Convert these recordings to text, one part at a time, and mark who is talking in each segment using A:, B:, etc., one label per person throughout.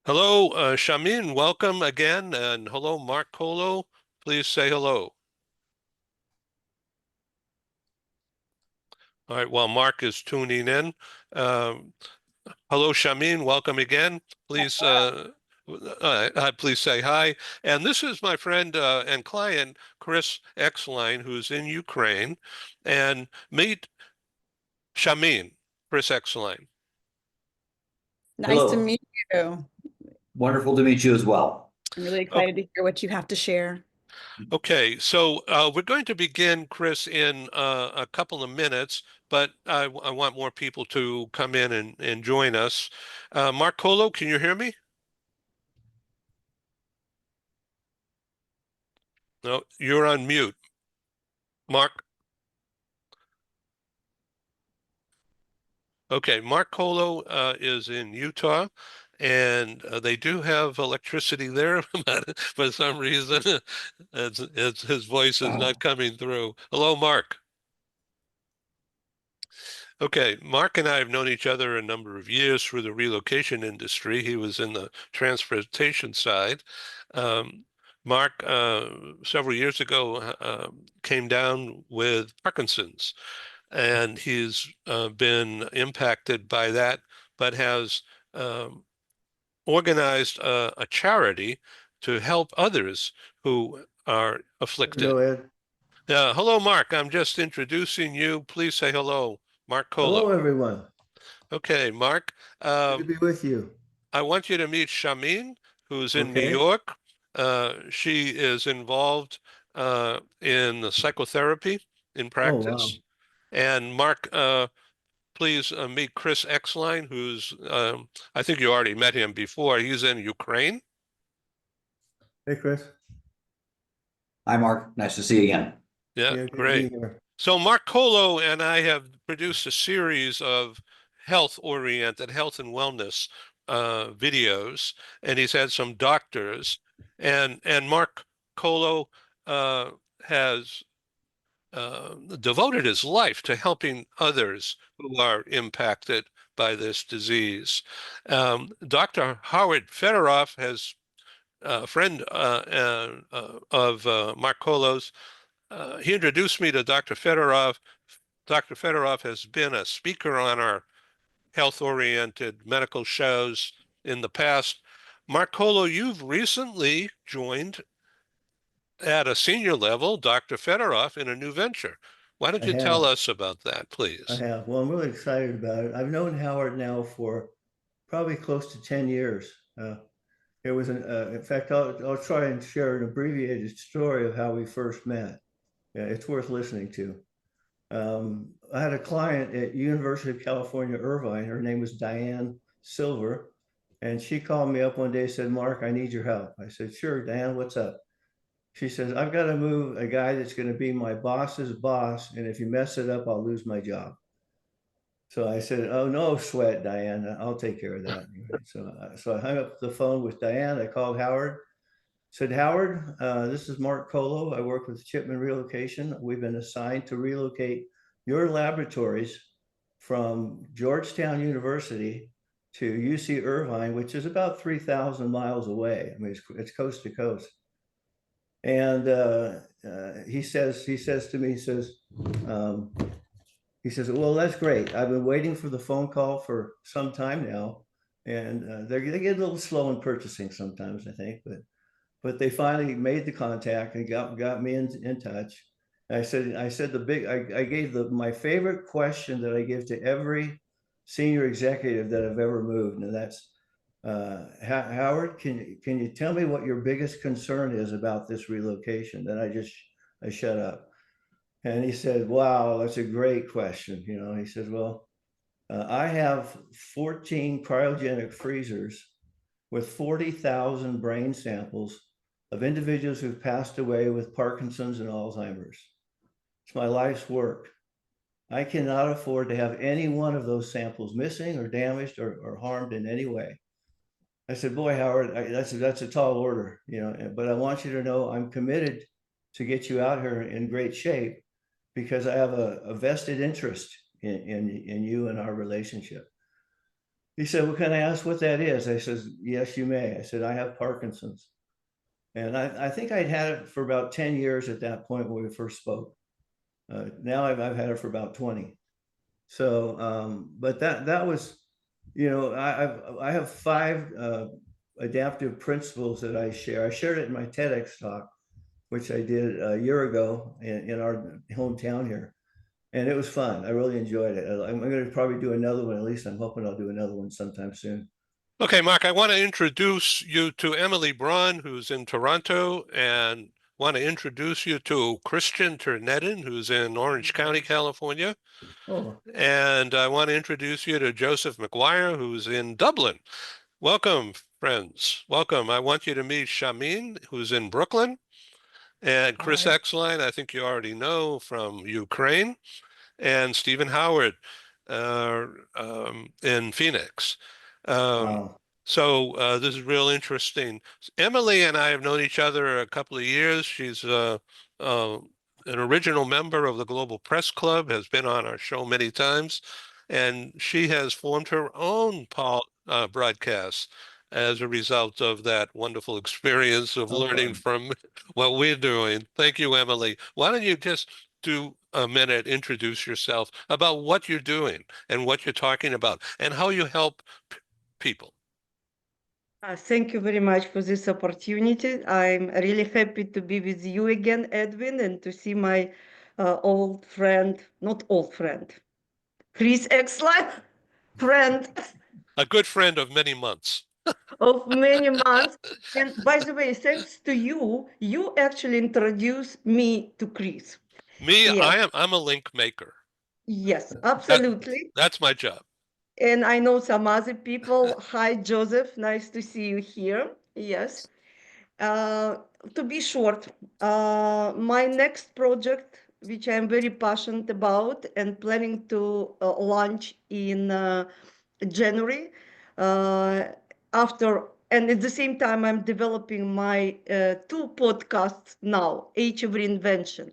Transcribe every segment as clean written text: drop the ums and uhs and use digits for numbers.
A: Hello, Shamin, welcome again. And hello, Mark Colo. Please say hello. All right, while Mark is tuning in, um, hello, Shamin, welcome again. Please say hi. And this is my friend and client, Chris Exline, who's in Ukraine. And meet Shamin, Chris Exline.
B: Nice to
C: Hello.
B: meet you.
C: Wonderful to meet you as well.
B: I'm really excited to hear what you have to share.
A: Okay, so we're going to begin, Chris, in a couple of minutes, but I want more people to come in and join us. Mark Colo, can you hear me? No, you're on mute. Mark. Okay, Mark Colo is in Utah, and they do have electricity there, but for some reason, his voice is not coming through. Hello, Mark. Okay, Mark and I have known each other a number of years through the relocation industry. He was in the transportation side. Um, Mark, several years ago, came down with Parkinson's, and he's been impacted by that, but has um, organized a charity to help others who are afflicted.
D: Hello, Ed.
A: Hello, Mark. I'm just introducing you. Please say hello, Mark
D: Hello,
A: Colo.
D: everyone.
A: Okay, Mark,
D: Good to be with you.
A: I want you to meet Shamin, who's in New
D: Okay.
A: York. She is involved in the psychotherapy in
D: Oh, wow.
A: practice. And Mark, please meet Chris Exline, who's, I think you already met him before. He's in Ukraine.
D: Hey, Chris.
C: Hi, Mark. Nice to see you again.
A: Yeah,
D: Yeah, good to be
A: great.
D: here.
A: So Mark Colo and I have produced a series of health-oriented health and wellness videos, and he's had some doctors, and Mark Colo uh, has devoted his life to helping others who are impacted by this disease. Dr. Howard Fedorov has a friend of Mark Colo's. He introduced me to Dr. Fedorov. Dr. Fedorov has been a speaker on our health-oriented medical shows in the past. Mark Colo, you've recently joined at a senior level Dr. Fedorov in a new venture. Why don't
D: I
A: you tell
D: have.
A: us about that,
D: I
A: please?
D: have. Well, I'm really excited about it. I've known Howard now for probably close to 10 years. In fact, I'll try and share an abbreviated story of how we first met. Yeah, it's worth listening to. I had a client at University of California, Irvine. Her name was Diane Silver. And she called me up one day and said, Mark, I need your help. I said, sure, Diane, what's up? She says, I've got to move a guy that's going to be my boss's boss. And if you mess it up, I'll lose my job. So I said, oh, no sweat, Diane. I'll take care of that. So I hung up the phone with Diane. I called Howard, said, Howard, this is Mark Colo. I work with Chipman Relocation. We've been assigned to relocate your laboratories from Georgetown University to UC Irvine, which is about 3,000 miles away. I mean, it's coast to coast. And he says to me, um, he says, well, that's great. I've been waiting for the phone call for some time now, and they get a little slow in purchasing sometimes, I think, but they finally made the contact and got me in touch. I gave my favorite question that I give to every senior executive that I've ever moved, and that's Howard, can you tell me what your biggest concern is about this relocation? Then I shut up. And he said, wow, that's a great question. He says, well, I have 14 cryogenic freezers with 40,000 brain samples of individuals who've passed away with Parkinson's and Alzheimer's. It's my life's work. I cannot afford to have any one of those samples missing or damaged or harmed in any way. I said, boy, Howard, that's a tall order, but I want you to know I'm committed to get you out here in great shape because I have a vested interest in you and our relationship. He said, well, can I ask what that is? I says, yes, you may. I said, I have Parkinson's. And I think I'd had it for about 10 years at that point when we first spoke. Now I've had it for about 20. So, but that was, I have 5 adaptive principles that I share. I shared it in my TEDx talk, which I did a year ago in our hometown here. And it was fun. I really enjoyed it. I'm going to probably do another one. At least I'm hoping I'll do another one sometime soon.
A: Okay, Mark, I want to introduce you to Emily Braun, who's in Toronto, and want to introduce you to Christian Ternedin, who's in Orange County, California.
D: Oh,
A: And I want to introduce you to Joseph McGuire, who's in Dublin. Welcome, friends. Welcome. I want you to meet Shamin, who's in Brooklyn, and Chris
B: Hi.
A: Exline, I think you already know from Ukraine, and Stephen Howard in Phoenix.
D: wow.
A: So this is real interesting. Emily and I have known each other a couple of years. She's an original member of the Global Press Club, has been on our show many times, and she has formed her own broadcasts as a result of that wonderful experience of
D: Oh,
A: learning
D: fun.
A: from what we're doing. Thank you, Emily. Why don't you just do a minute, introduce yourself about what you're doing and what you're talking about and how you help people.
E: Thank you very much for this opportunity. I'm really happy to be with you again, Edwin, and to see my old friend, not old friend, Chris Exline, friend
A: A good friend of many months.
E: of many months. And by the way, thanks to you, you actually introduced me to Chris.
A: Me,
E: Yes,
A: I'm a link maker.
E: yes,
A: That
E: absolutely.
A: that's my job.
E: And I know some other people. Hi, Joseph. Nice to see you here. Yes. Uh, to be short, my next project, which I'm very passionate about and planning to launch in January, uh, and at the same time, I'm developing my 2 podcasts now, Age of Reinvention.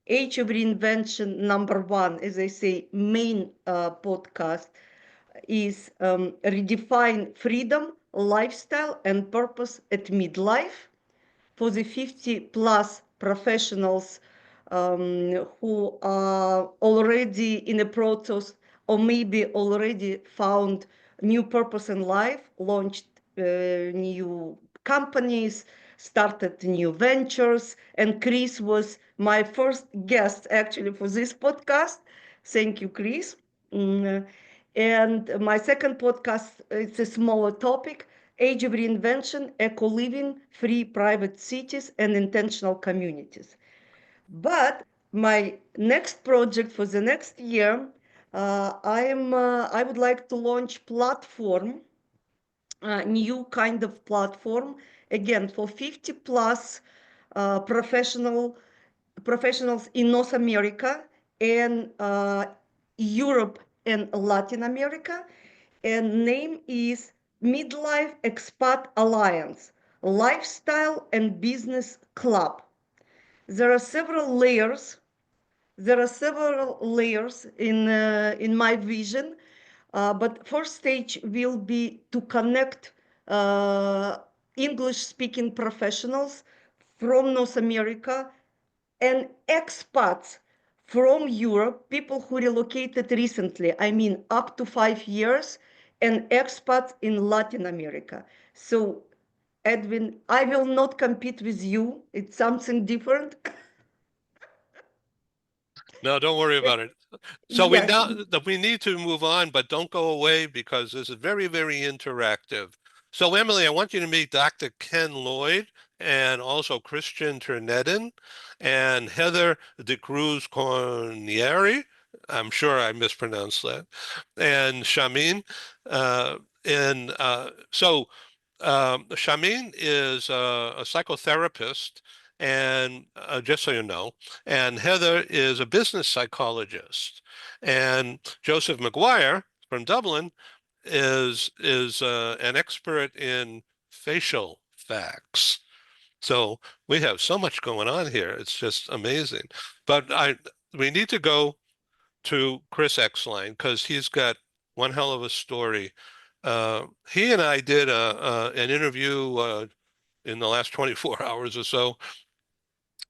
E: Age of Reinvention number 1, as I say, main podcast is redefine freedom, lifestyle, and purpose at midlife for the 50 plus professionals who are already in a process or maybe already found new purpose in life, launched new companies, started new ventures. And Chris was my first guest actually for this podcast. Thank you, Chris. And my second podcast, it's a smaller topic, Age of Reinvention, Eco-Living, Free Private Cities, and Intentional Communities. But my next project for the next year, I would like to launch platform, new kind of platform, again, for 50 plus professionals in North America and Europe and Latin America. And name is Midlife Expat Alliance, Lifestyle and Business Club. There are several layers. There are several layers in my vision, but first stage will be to connect English-speaking professionals from North America and expats from Europe, people who relocated recently, I mean up to 5 years, and expats in Latin America. So, Edwin, I will not compete with you. It's something different.
A: No, don't worry about it. So
E: Yes.
A: we need to move on, but don't go away because this is very, very interactive. So Emily, I want you to meet Dr. Ken Lloyd and also Christian Ternedin and Heather de Cruz Cornieri. I'm sure I mispronounced that. And Shamin. Shamin is a psychotherapist, and just so you know, and Heather is a business psychologist, and Joseph McGuire from Dublin is an expert in facial facts. So we have so much going on here. It's just amazing. But we need to go to Chris Exline because he's got one hell of a story He and I did an interview in the last 24 hours or so,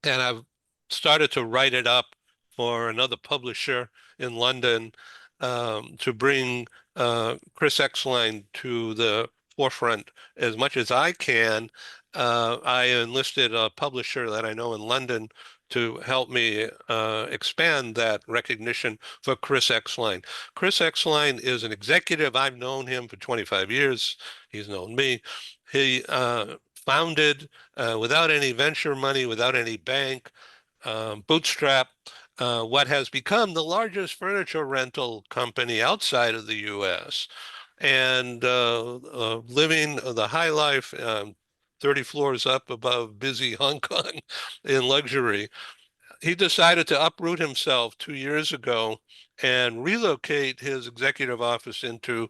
A: and I've started to write it up for another publisher in London to bring Chris Exline to the forefront as much as I can. I enlisted a publisher that I know in London to help me expand that recognition for Chris Exline. Chris Exline is an executive. I've known him for 25 years. He's known me. He founded without any venture money, without any bank, bootstrap, what has become the largest furniture rental company outside of the US, and living the high life 30 floors up above busy Hong Kong in luxury. He decided to uproot himself 2 years ago and relocate his executive office into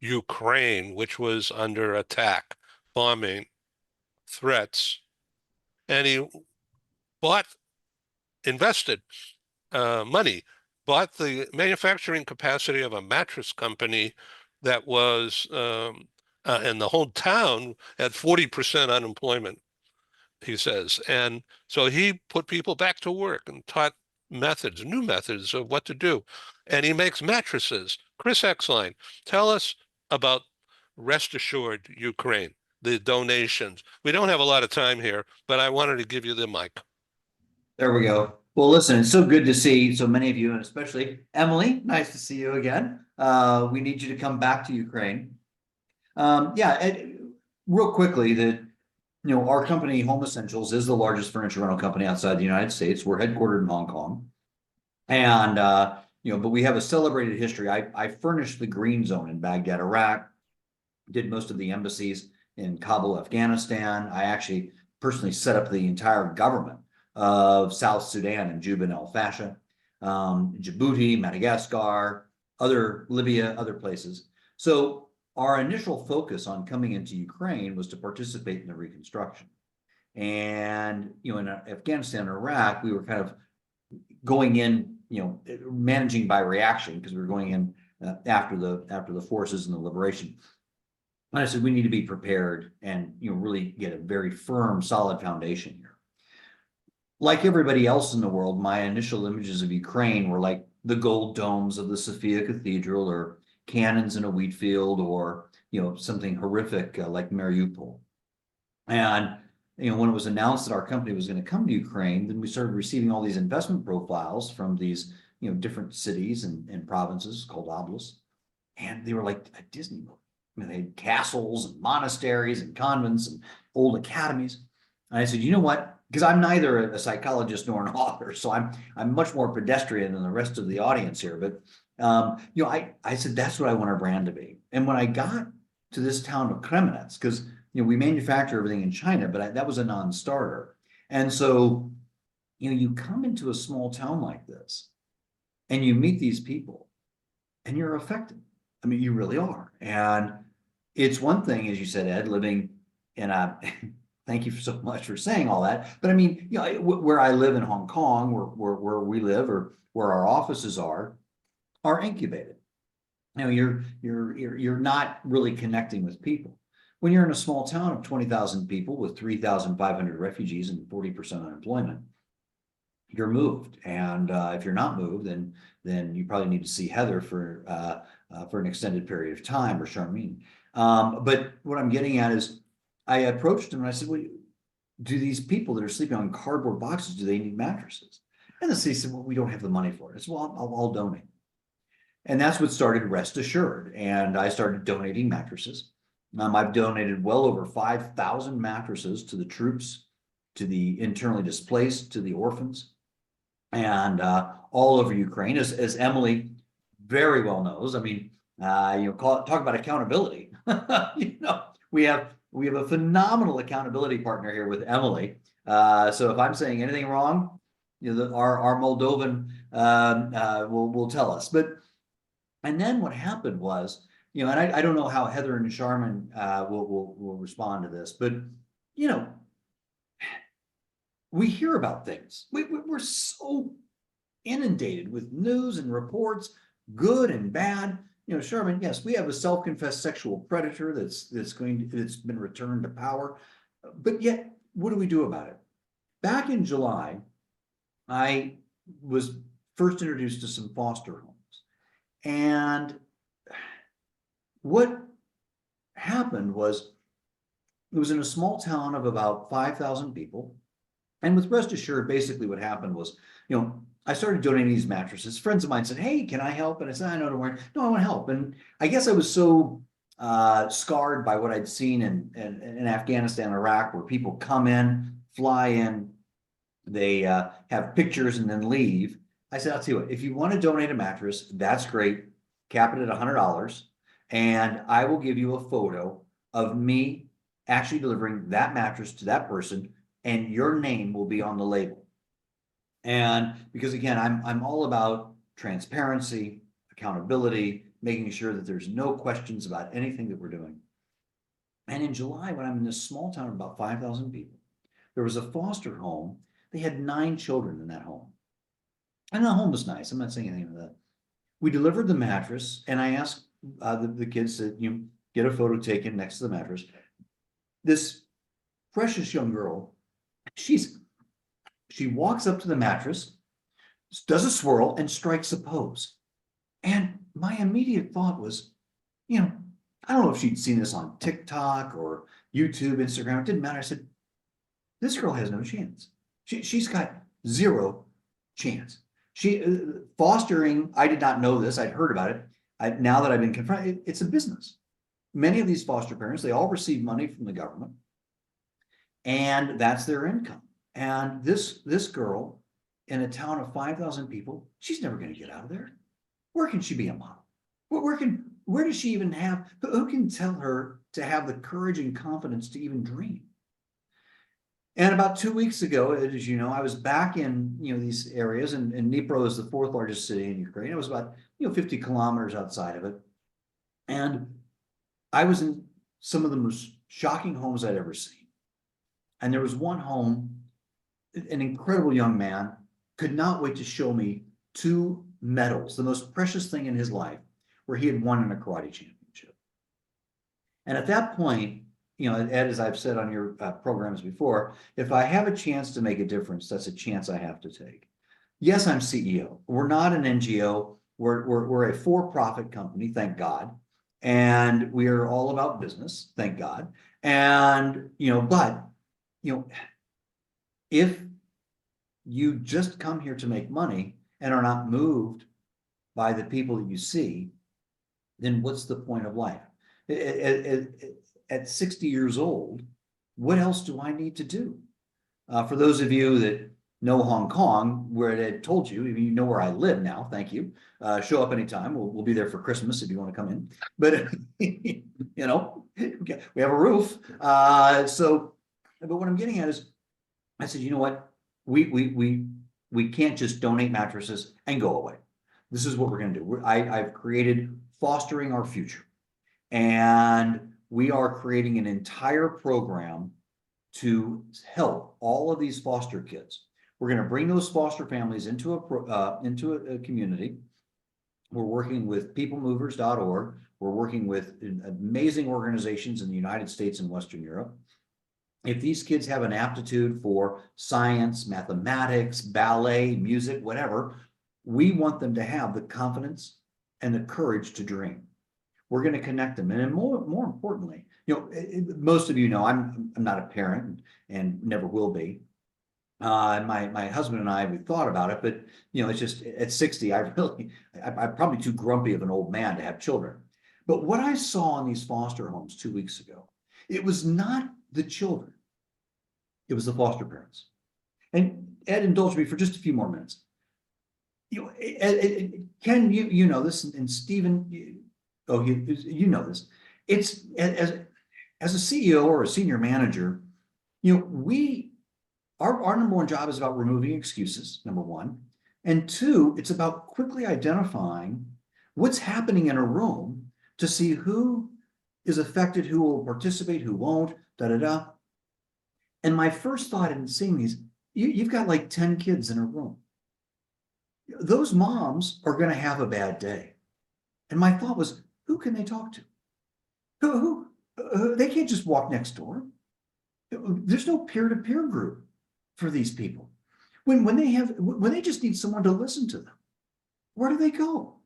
A: Ukraine, which was under attack, bombing, threats. And he invested money, bought the manufacturing capacity of a mattress company that was, and the whole town had 40% unemployment, he says. And so he put people back to work and taught methods, new methods of what to do. And he makes mattresses. Chris Exline, tell us about Rest Assured Ukraine, the donations. We don't have a lot of time here, but I wanted to give you the mic.
C: There we go. Well, listen, it's so good to see so many of you, and especially Emily. Nice to see you again. We need you to come back to Ukraine. Real quickly, our company, Home Essentials, is the largest furniture rental company outside the United States. We're headquartered in Hong Kong, and but we have a celebrated history. I furnished the Green Zone in Baghdad, Iraq. Did most of the embassies in Kabul, Afghanistan. I actually personally set up the entire government of South Sudan and Juba and El Fasher, Djibouti, Madagascar, Libya, other places. So our initial focus on coming into Ukraine was to participate in the reconstruction. And, in Afghanistan and Iraq, we were kind of going in, managing by reaction, because we were going in after the forces and the liberation. And I said, we need to be prepared and, really get a very firm, solid foundation here. Like everybody else in the world, my initial images of Ukraine were like the gold domes of the Sophia Cathedral, or cannons in a wheat field, or something horrific like Mariupol. And when it was announced that our company was going to come to Ukraine, then we started receiving all these investment profiles from these different cities and provinces called oblasts, and they were like a Disney movie. They had castles and monasteries and convents and old academies. And I said, you know what? Because I'm neither a psychologist nor an author, so I'm much more pedestrian than the rest of the audience here. But I said that's what I want our brand to be. And when I got to this town of Kremenets, because we manufacture everything in China, but that was a non-starter. And so you come into a small town like this, and you meet these people, and you're affected. I mean, you really are. And it's one thing, as you said, Ed, living in a thank you so much for saying all that. But I mean, where I live in Hong Kong, where we live, or where our offices are incubated. You're not really connecting with people. When you're in a small town of 20,000 people with 3,500 refugees and 40% unemployment, you're moved. And if you're not moved, then you probably need to see Heather for an extended period of time, or Charmaine. But what I'm getting at is, I approached him and I said, well, do these people that are sleeping on cardboard boxes, do they need mattresses? And the city said, well, we don't have the money for it. I said, well, I'll donate. And that's what started Rest Assured. And I started donating mattresses. I've donated well over 5,000 mattresses to the troops, to the internally displaced, to the orphans, and all over Ukraine, as Emily very well knows. I mean, talk about accountability. We have a phenomenal accountability partner here with Emily. So if I'm saying anything wrong, our Moldovan will tell us. And then what happened was, and I don't know how Heather and Charmin will respond to this, but we hear about things. We're so inundated with news and reports, good and bad. Sherman, yes, we have a self-confessed sexual predator that's been returned to power. But yet, what do we do about it? Back in July, I was first introduced to some foster homes. And what happened was, it was in a small town of about 5,000 people. And with Rest Assured, basically what happened was, I started donating these mattresses. Friends of mine said, "Hey, can I help?" And I said, "I know, don't worry. No, I want to help." And I guess I was so scarred by what I'd seen in Afghanistan, Iraq, where people come in, fly in, they have pictures and then leave. I said, "I'll tell you what, if you want to donate a mattress, that's great. Cap it at $100. And I will give you a photo of me actually delivering that mattress to that person, and your name will be on the label." And because again, I'm all about transparency, accountability, making sure that there's no questions about anything that we're doing. And in July, when I'm in this small town of about 5,000 people, there was a foster home. They had 9 children in that home. And the home was nice. I'm not saying anything about that. We delivered the mattress, and I asked the kids to get a photo taken next to the mattress. This precious young girl, she walks up to the mattress, does a swirl, and strikes a pose. And my immediate thought was, I don't know if she'd seen this on TikTok or YouTube, Instagram. It didn't matter. I said, this girl has no chance. She's got zero chance. Fostering, I did not know this. I'd heard about it. Now that I've been confronted, it's a business. Many of these foster parents, they all receive money from the government, and that's their income. And this girl in a town of 5,000 people, she's never going to get out of there. Where can she be a model? Where does she even have, who can tell her to have the courage and confidence to even dream? And about 2 weeks ago, as you know, I was back in these areas, and Dnipro is the 4th largest city in Ukraine. It was about 50 kilometers outside of it, and I was in some of the most shocking homes I'd ever seen. And there was one home, an incredible young man could not wait to show me 2 medals, the most precious thing in his life, where he had won in a karate championship. And at that point, Ed, as I've said on your programs before, if I have a chance to make a difference, that's a chance I have to take. Yes, I'm CEO. We're not an NGO. We're a for-profit company, thank God. And we are all about business, thank God. And, but, if you just come here to make money and are not moved by the people that you see, then what's the point of life? At 60 years old, what else do I need to do? For those of you that know Hong Kong, where I told you, you know where I live now, thank you. Show up anytime. We'll be there for Christmas if you want to come in. But, we have a roof. But what I'm getting at is, I said, you know what? We can't just donate mattresses and go away. This is what we're going to do. I've created Fostering Our Future. And we are creating an entire program to help all of these foster kids. We're going to bring those foster families into a community. We're working with peoplemovers.org. We're working with amazing organizations in the United States and Western Europe. If these kids have an aptitude for science, mathematics, ballet, music, whatever, we want them to have the confidence and the courage to dream. We're going to connect them. And more importantly, most of you know, I'm not a parent and never will be. My husband and I, we thought about it, but it's just at 60, I'm probably too grumpy of an old man to have children. But what I saw in these foster homes 2 weeks ago, it was not the children, it was the foster parents. And Ed, indulge me for just a few more minutes. Ken, you know this, and Stephen, you know this. It's as a CEO or a senior manager, our number one job is about removing excuses, number one. And 2, it's about quickly identifying what's happening in a room to see who is affected, who will participate, who won't, da-da-da. And my first thought in seeing these, you've got like 10 kids in a room. Those moms are going to have a bad day. And my thought was, who can they talk to? They can't just walk next door. There's no peer-to-peer group for these people. When they just need someone to listen to them, where do they go?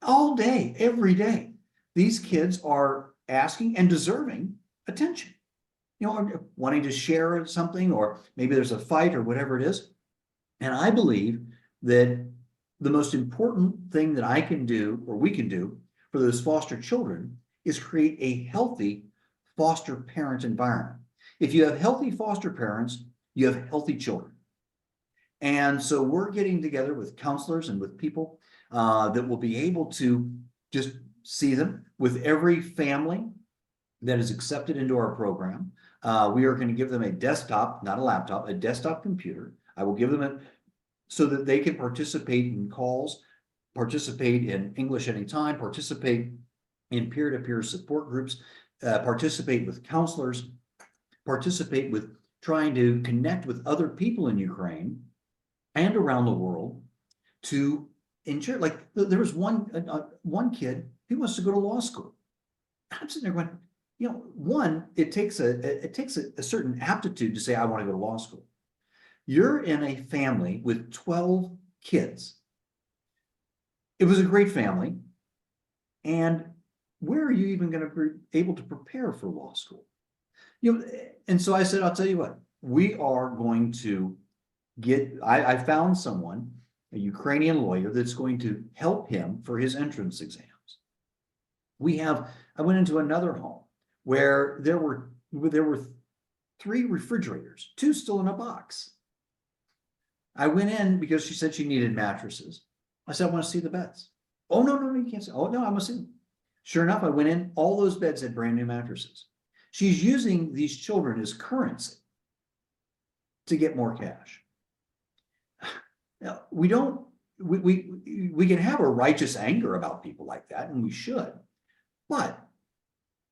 C: All day, every day, these kids are asking and deserving attention. You know, wanting to share something, or maybe there's a fight or whatever it is. And I believe that the most important thing that I can do, or we can do, for those foster children is create a healthy foster parent environment. If you have healthy foster parents, you have healthy children. And so we're getting together with counselors and with people that will be able to just see them. With every family that is accepted into our program, we are going to give them a desktop, not a laptop, a desktop computer. I will give them it so that they can participate in calls, participate in English Anytime, participate in peer-to-peer support groups, participate with counselors, participate with trying to connect with other people in Ukraine and around the world to ensure. Like there was one kid, he wants to go to law school. I'm sitting there going, you know, one, it takes a certain aptitude to say, I want to go to law school. You're in a family with 12 kids. It was a great family. And where are you even going to be able to prepare for law school? You know, and so I said, I'll tell you what, we are going to I found someone, a Ukrainian lawyer, that's going to help him for his entrance exams. I went into another home where there were 3 refrigerators, 2 still in a box. I went in because she said she needed mattresses. I said, I want to see the beds. Oh, no, you can't see. Oh, no, I must see them. Sure enough, I went in, all those beds had brand new mattresses. She's using these children as currency to get more cash. Now, we can have a righteous anger about people like that, and we should, but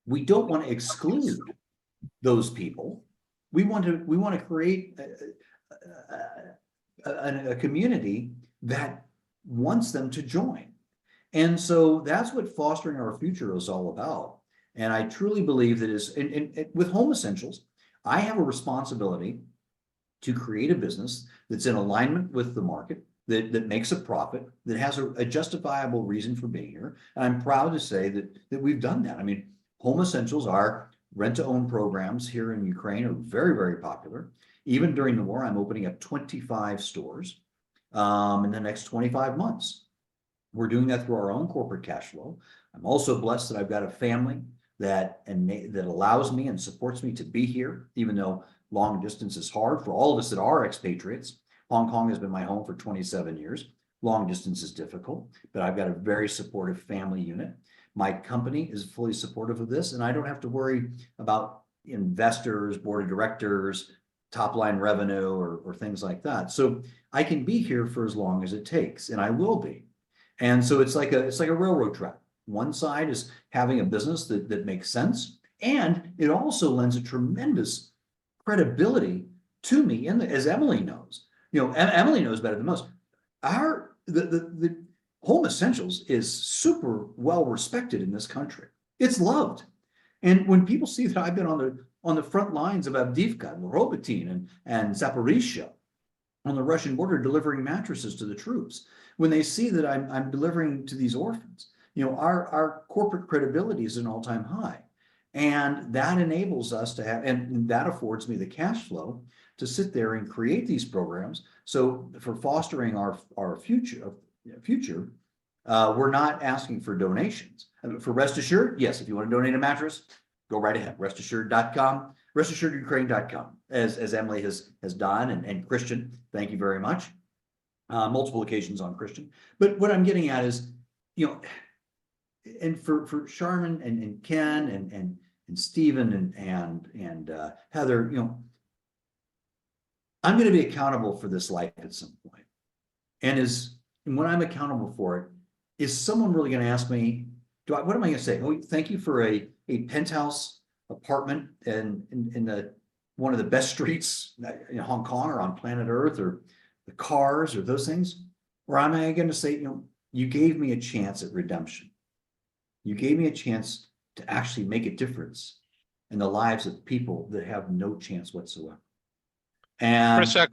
C: we don't want to exclude those people. We want to create a community that wants them to join. And so that's what Fostering Our Future is all about. And I truly believe that with Home Essentials, I have a responsibility to create a business that's in alignment with the market, that makes a profit, that has a justifiable reason for being here. And I'm proud to say that we've done that. I mean, Home Essentials, our rent-to-own programs here in Ukraine, are very, very popular. Even during the war, I'm opening up 25 stores in the next 25 months. We're doing that through our own corporate cash flow. I'm also blessed that I've got a family that allows me and supports me to be here, even though long distance is hard for all of us that are expatriates. Hong Kong has been my home for 27 years. Long distance is difficult, but I've got a very supportive family unit. My company is fully supportive of this, and I don't have to worry about investors, board of directors, top line revenue, or things like that. So I can be here for as long as it takes, and I will be. And so it's like a railroad track. One side is having a business that makes sense, and it also lends a tremendous credibility to me. As Emily knows, Emily knows better than most. The Home Essentials is super well respected in this country. It's loved, and when people see that I've been on the front lines of Avdiivka, Robotyne, and Zaporizhzhia on the Russian border delivering mattresses to the troops, when they see that I'm delivering to these orphans, our corporate credibility is an all-time high. And that enables us to have, and that affords me the cash flow to sit there and create these programs. So for fostering our future, we're not asking for donations. For Rest Assured, yes, if you want to donate a mattress, go right ahead. restassured.com, restassuredukraine.com, as Emily has done, and Christian, thank you very much. Multiple occasions on Christian. But what I'm getting at is, and for Sharman and Ken and Stephen and Heather, I'm going to be accountable for this life at some point. And when I'm accountable for it, is someone really going to ask me, what am I going to say? Oh, thank you for a penthouse apartment in one of the best streets in Hong Kong or on planet Earth, or the cars or those things? Or am I going to say, you gave me a chance at redemption? You gave me a chance to actually make a difference in the lives of people that have no chance whatsoever. And
A: Chris
C: there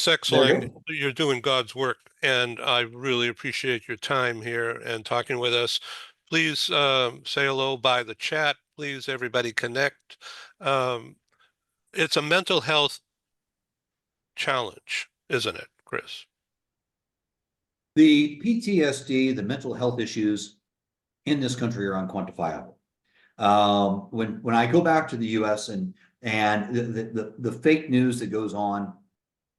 C: you
A: Exling,
C: go.
A: you're doing God's work, and I really appreciate your time here and talking with us. Please say hello by the chat. Please, everybody connect. It's a mental health challenge, isn't it, Chris?
C: The PTSD, the mental health issues in this country are unquantifiable. When I go back to the US and the fake news that goes on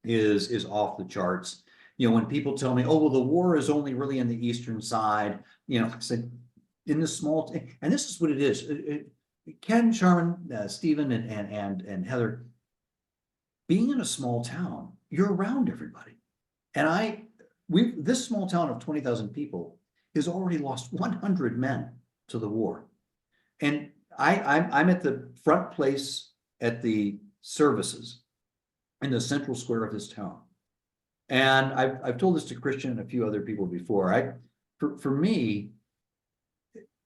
C: is off the charts. You know, when people tell me, oh, well, the war is only really in the eastern side, you know, I said, in the small, and this is what it is. Ken, Sharman, Stephen, and Heather, being in a small town, you're around everybody. And this small town of 20,000 people has already lost 100 men to the war. And I'm at the front place at the services in the central square of this town. And I've told this to Christian and a few other people before. For me,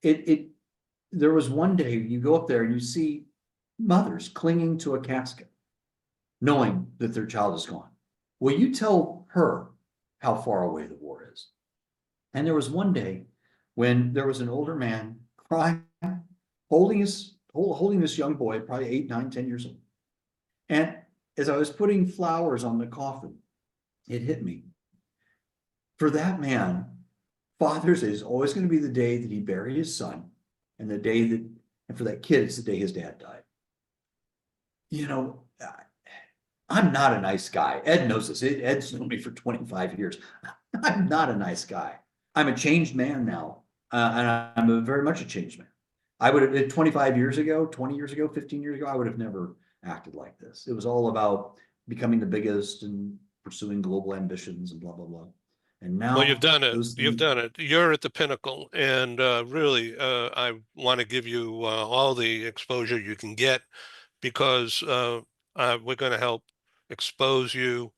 C: there was one day you go up there and you see mothers clinging to a casket, knowing that their child is gone. Well, you tell her how far away the war is. And there was one day when there was an older man crying, holding this young boy, probably 8, 9, 10 years old. And as I was putting flowers on the coffin, it hit me. For that man, Father's Day is always going to be the day that he buried his son, and and for that kid, it's the day his dad died. You know, I'm not a nice guy. Ed knows this. Ed's known me for 25 years. I'm not a nice guy. I'm a changed man now, and I'm very much a changed man. I would have 25 years ago, 20 years ago, 15 years ago, I would have never acted like this. It was all about becoming the biggest and pursuing global ambitions and blah, blah, blah. And now,
A: Well, you've done it.
C: those
A: You've
C: things-
A: done it. You're at the pinnacle, and really, I want to give you all the exposure you can get, because we're going to help expose you,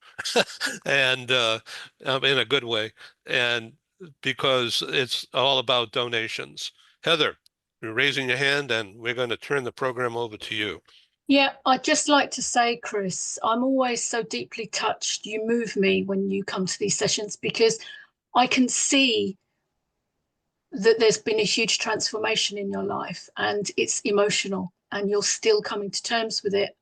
A: and in a good way, and because it's all about donations. Heather, you're raising your hand, and we're going to turn the program over to you.
F: Yeah, I'd just like to say, Chris, I'm always so deeply touched. You move me when you come to these sessions, because I can see that there's been a huge transformation in your life, and it's emotional, and you're still coming to terms with it.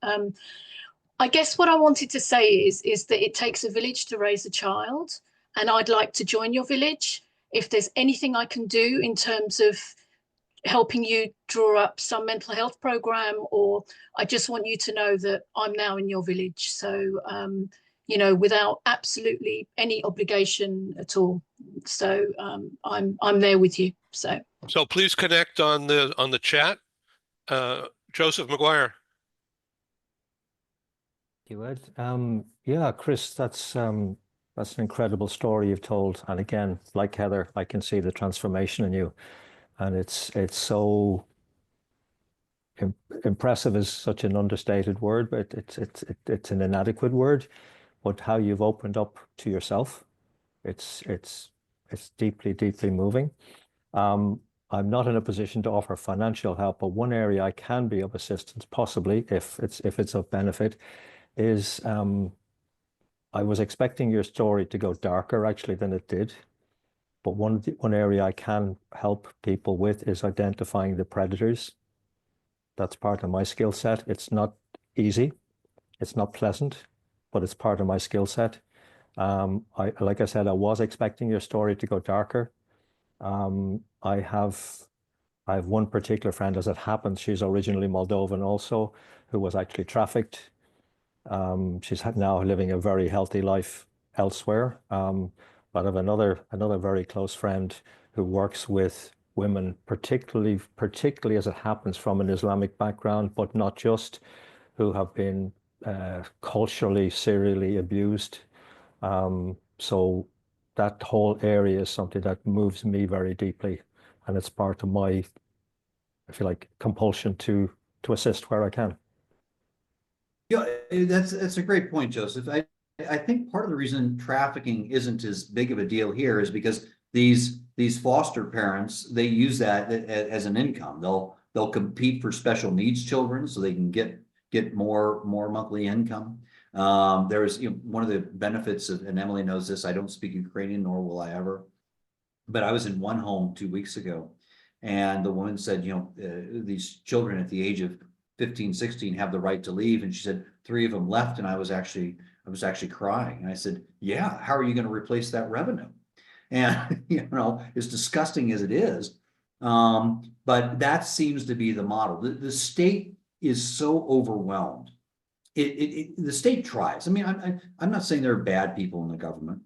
F: I guess what I wanted to say is that it takes a village to raise a child, and I'd like to join your village. If there's anything I can do in terms of helping you draw up some mental health program, or I just want you to know that I'm now in your village. So, you know, without absolutely any obligation at all. So I'm there with you. So
A: please connect on the chat. Joseph McGuire.
G: You would. Yeah, Chris, that's an incredible story you've told. And again, like Heather, I can see the transformation in you. And it's so impressive is such an understated word, but it's an inadequate word. But how you've opened up to yourself, it's deeply, deeply moving. I'm not in a position to offer financial help, but one area I can be of assistance, possibly, if it's of benefit, is I was expecting your story to go darker actually than it did. But one area I can help people with is identifying the predators. That's part of my skill set. It's not easy, it's not pleasant, but it's part of my skill set. Like I said, I was expecting your story to go darker. I have one particular friend, as it happens, she's originally Moldovan also, who was actually trafficked. She's now living a very healthy life elsewhere. But I have another very close friend who works with women, particularly as it happens from an Islamic background, but not just, who have been culturally, serially abused. So that whole area is something that moves me very deeply, and it's part of my, I feel like, compulsion to assist where I can.
C: Yeah, that's a great point, Joseph. I think part of the reason trafficking isn't as big of a deal here is because these these foster parents, they use that as an income. They'll compete for special needs children so they can get more monthly income. There's, you know, one of the benefits of, and Emily knows this, I don't speak Ukrainian, nor will I ever, but I was in one home 2 weeks ago, and the woman said, you know, these children at the age of 15, 16 have the right to leave. And she said 3 of them left, and I was actually crying. And I said, yeah, how are you going to replace that revenue? And, you know, as disgusting as it is, but that seems to be the model. The state is so overwhelmed. The state tries. I mean, I'm not saying there are bad people in the government,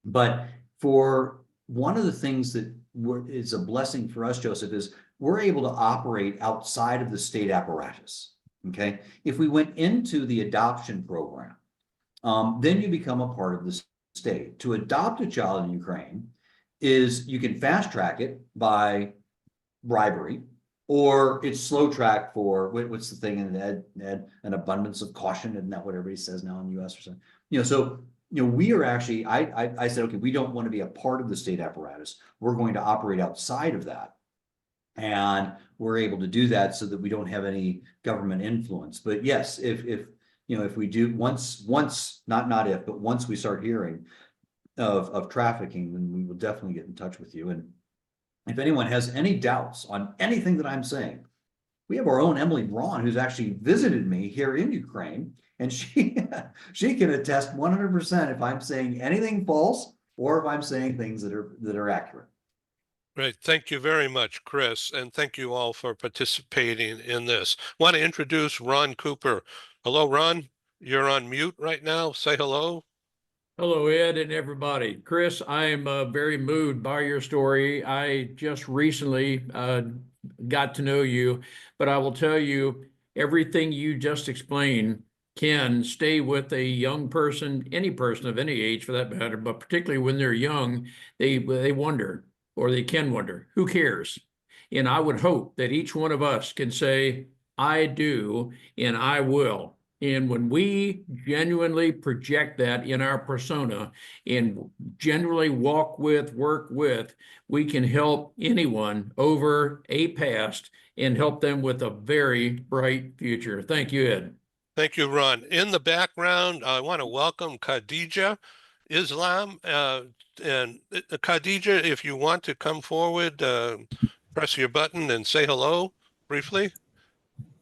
C: but for one of the things that is a blessing for us, Joseph, is we're able to operate outside of the state apparatus. Okay, if we went into the adoption program, then you become a part of the state. To adopt a child in Ukraine is you can fast track it by bribery, or it's slow track for what's the thing in an abundance of caution, isn't that what everybody says now in the US or something? You know, so you know, we are actually, I said, okay, we don't want to be a part of the state apparatus. We're going to operate outside of that. And we're able to do that so that we don't have any government influence. But yes, if you know, if we do once, not if, but once we start hearing of trafficking, then we will definitely get in touch with you. And if anyone has any doubts on anything that I'm saying, we have our own Emily Braun, who's actually visited me here in Ukraine, and she can attest 100% if I'm saying anything false or if I'm saying things that are accurate.
A: Great. Thank you very much, Chris. And thank you all for participating in this. Want to introduce Ron Cooper. Hello, Ron. You're on mute right now. Say hello.
H: Hello, Ed and everybody. Chris, I am very moved by your story. I just recently got to know you, but I will tell you everything you just explained can stay with a young person, any person of any age for that matter, but particularly when they're young, they wonder, or they can wonder, who cares? And I would hope that each one of us can say, I do, and I will. And when we genuinely project that in our persona and generally walk with, work with, we can help anyone over a past and help them with a very bright future. Thank you, Ed.
A: Thank you, Ron. In the background, I want to welcome Khadija Islam. And Khadija, if you want to come forward, press your button and say hello briefly.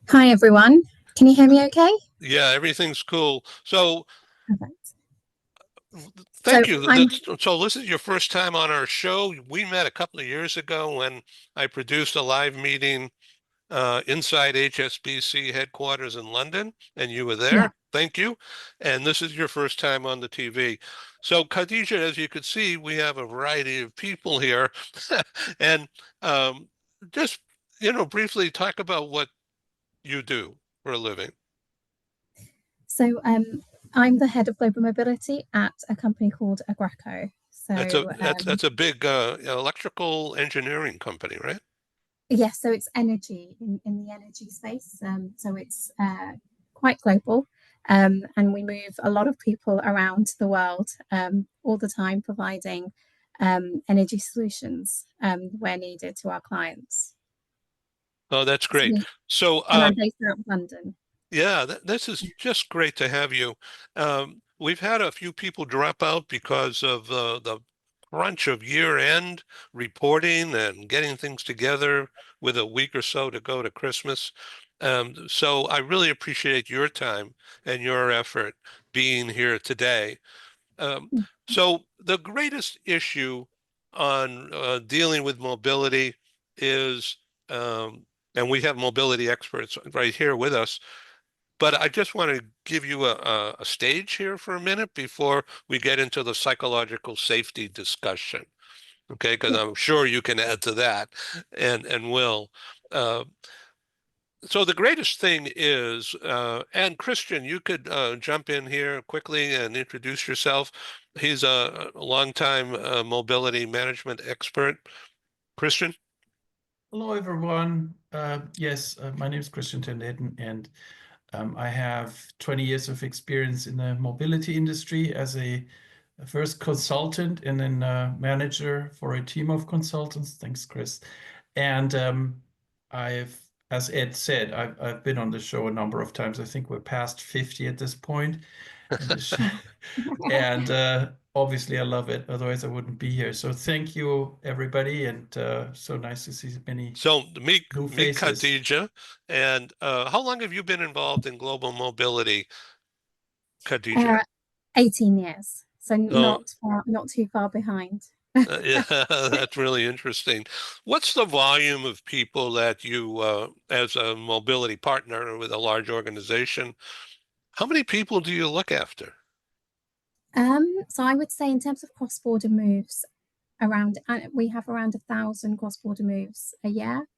I: Hi, everyone. Can you hear me okay?
A: Yeah, everything's cool. So
I: Perfect.
A: thank
I: So
A: you. So this is your first time on our show. We met a couple of years ago when I produced a live meeting inside HSBC headquarters in London, and you were there.
I: Yeah.
A: Thank you. And this is your first time on the TV. So Khadija, as you can see, we have a variety of people here. And just, you know, briefly talk about what you do for a living.
I: So I'm the head of global mobility at a company called Agraco. So
A: That's a big electrical engineering company, right?
I: yes, so it's energy in the energy space. So it's quite global, and we move a lot of people around the world all the time, providing energy solutions where needed to our clients.
A: Oh, that's great. So
I: and I'm based out of London.
A: yeah, this is just great to have you. We've had a few people drop out because of the crunch of year-end reporting and getting things together with a week or so to go to Christmas. So I really appreciate your time and your effort being here today. So the greatest issue on dealing with mobility is, and we have mobility experts right here with us, but I just want to give you a stage here for a minute before we get into the psychological safety discussion, okay? Because I'm sure you can add to that and will. So the greatest thing is, and Christian, you could jump in here quickly and introduce yourself. He's a longtime mobility management expert. Christian?
J: Hello, everyone. Yes, my name is Christian ten Leden, and I have 20 years of experience in the mobility industry as a first consultant and then manager for a team of consultants. Thanks, Chris. And as Ed said, I've been on the show a number of times. I think we're past 50 at this point. And obviously I love it. Otherwise I wouldn't be here. So thank you, everybody. And so nice to see many
A: So meet
J: new faces.
A: Khadija. And how long have you been involved in global mobility, Khadija?
I: 18 years, so not too far behind.
A: Yeah, that's really interesting. What's the volume of people that you, as a mobility partner with a large organization, how many people do you look after?
I: So I would say in terms of cross-border moves, we have around 1,000 cross-border moves a year.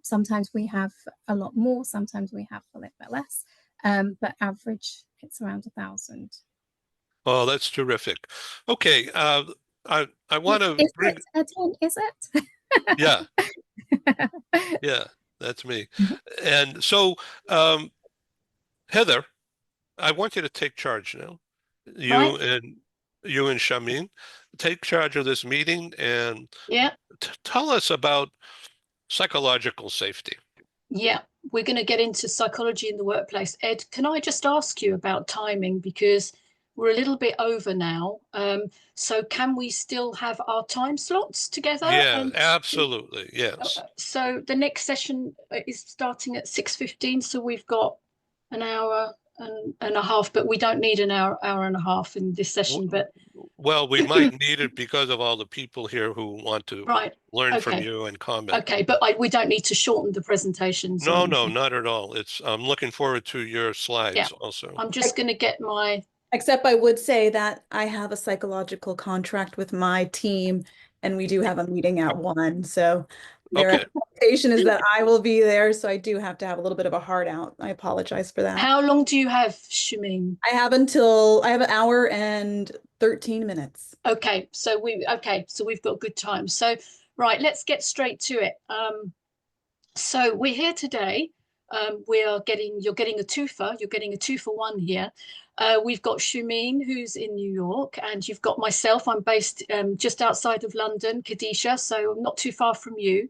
I: Sometimes we have a lot more, sometimes we have a little bit less, but average it's around 1,000.
A: Oh, that's terrific. Okay, I want to bring.
I: Is it?
A: Yeah, yeah, that's me. And so, Heather, I want you to take charge now. You and Shamin, take charge of this meeting and tell us about psychological safety.
F: Yeah, we're going to get into psychology in the workplace. Ed, can I just ask you about timing, because we're a little bit over now. So can we still have our time slots together?
A: Yeah, absolutely. Yes.
F: So the next session is starting at 6:15. So we've got an hour and a half, but we don't need an hour and a half in this session. But
A: well, we might need it because of all the people here who want to learn from you and comment.
F: Okay, but we don't need to shorten the presentations.
A: No, not at all. I'm looking forward to your slides also.
F: I'm just going to get my...
B: Except I would say that I have a psychological contract with my team, and we do have a meeting at 1. So their expectation is that I will be there. So I do have to have a little bit of a hard out. I apologize for that.
F: How long do you have, Shamin?
B: I have an hour and 13 minutes.
F: Okay, so we've got good time. So right, let's get straight to it. So we're here today. You're getting a twofer. You're getting a 2-for-1 here. We've got Shamin, who's in New York, and you've got myself. I'm based just outside of London, Khadija, so I'm not too far from you.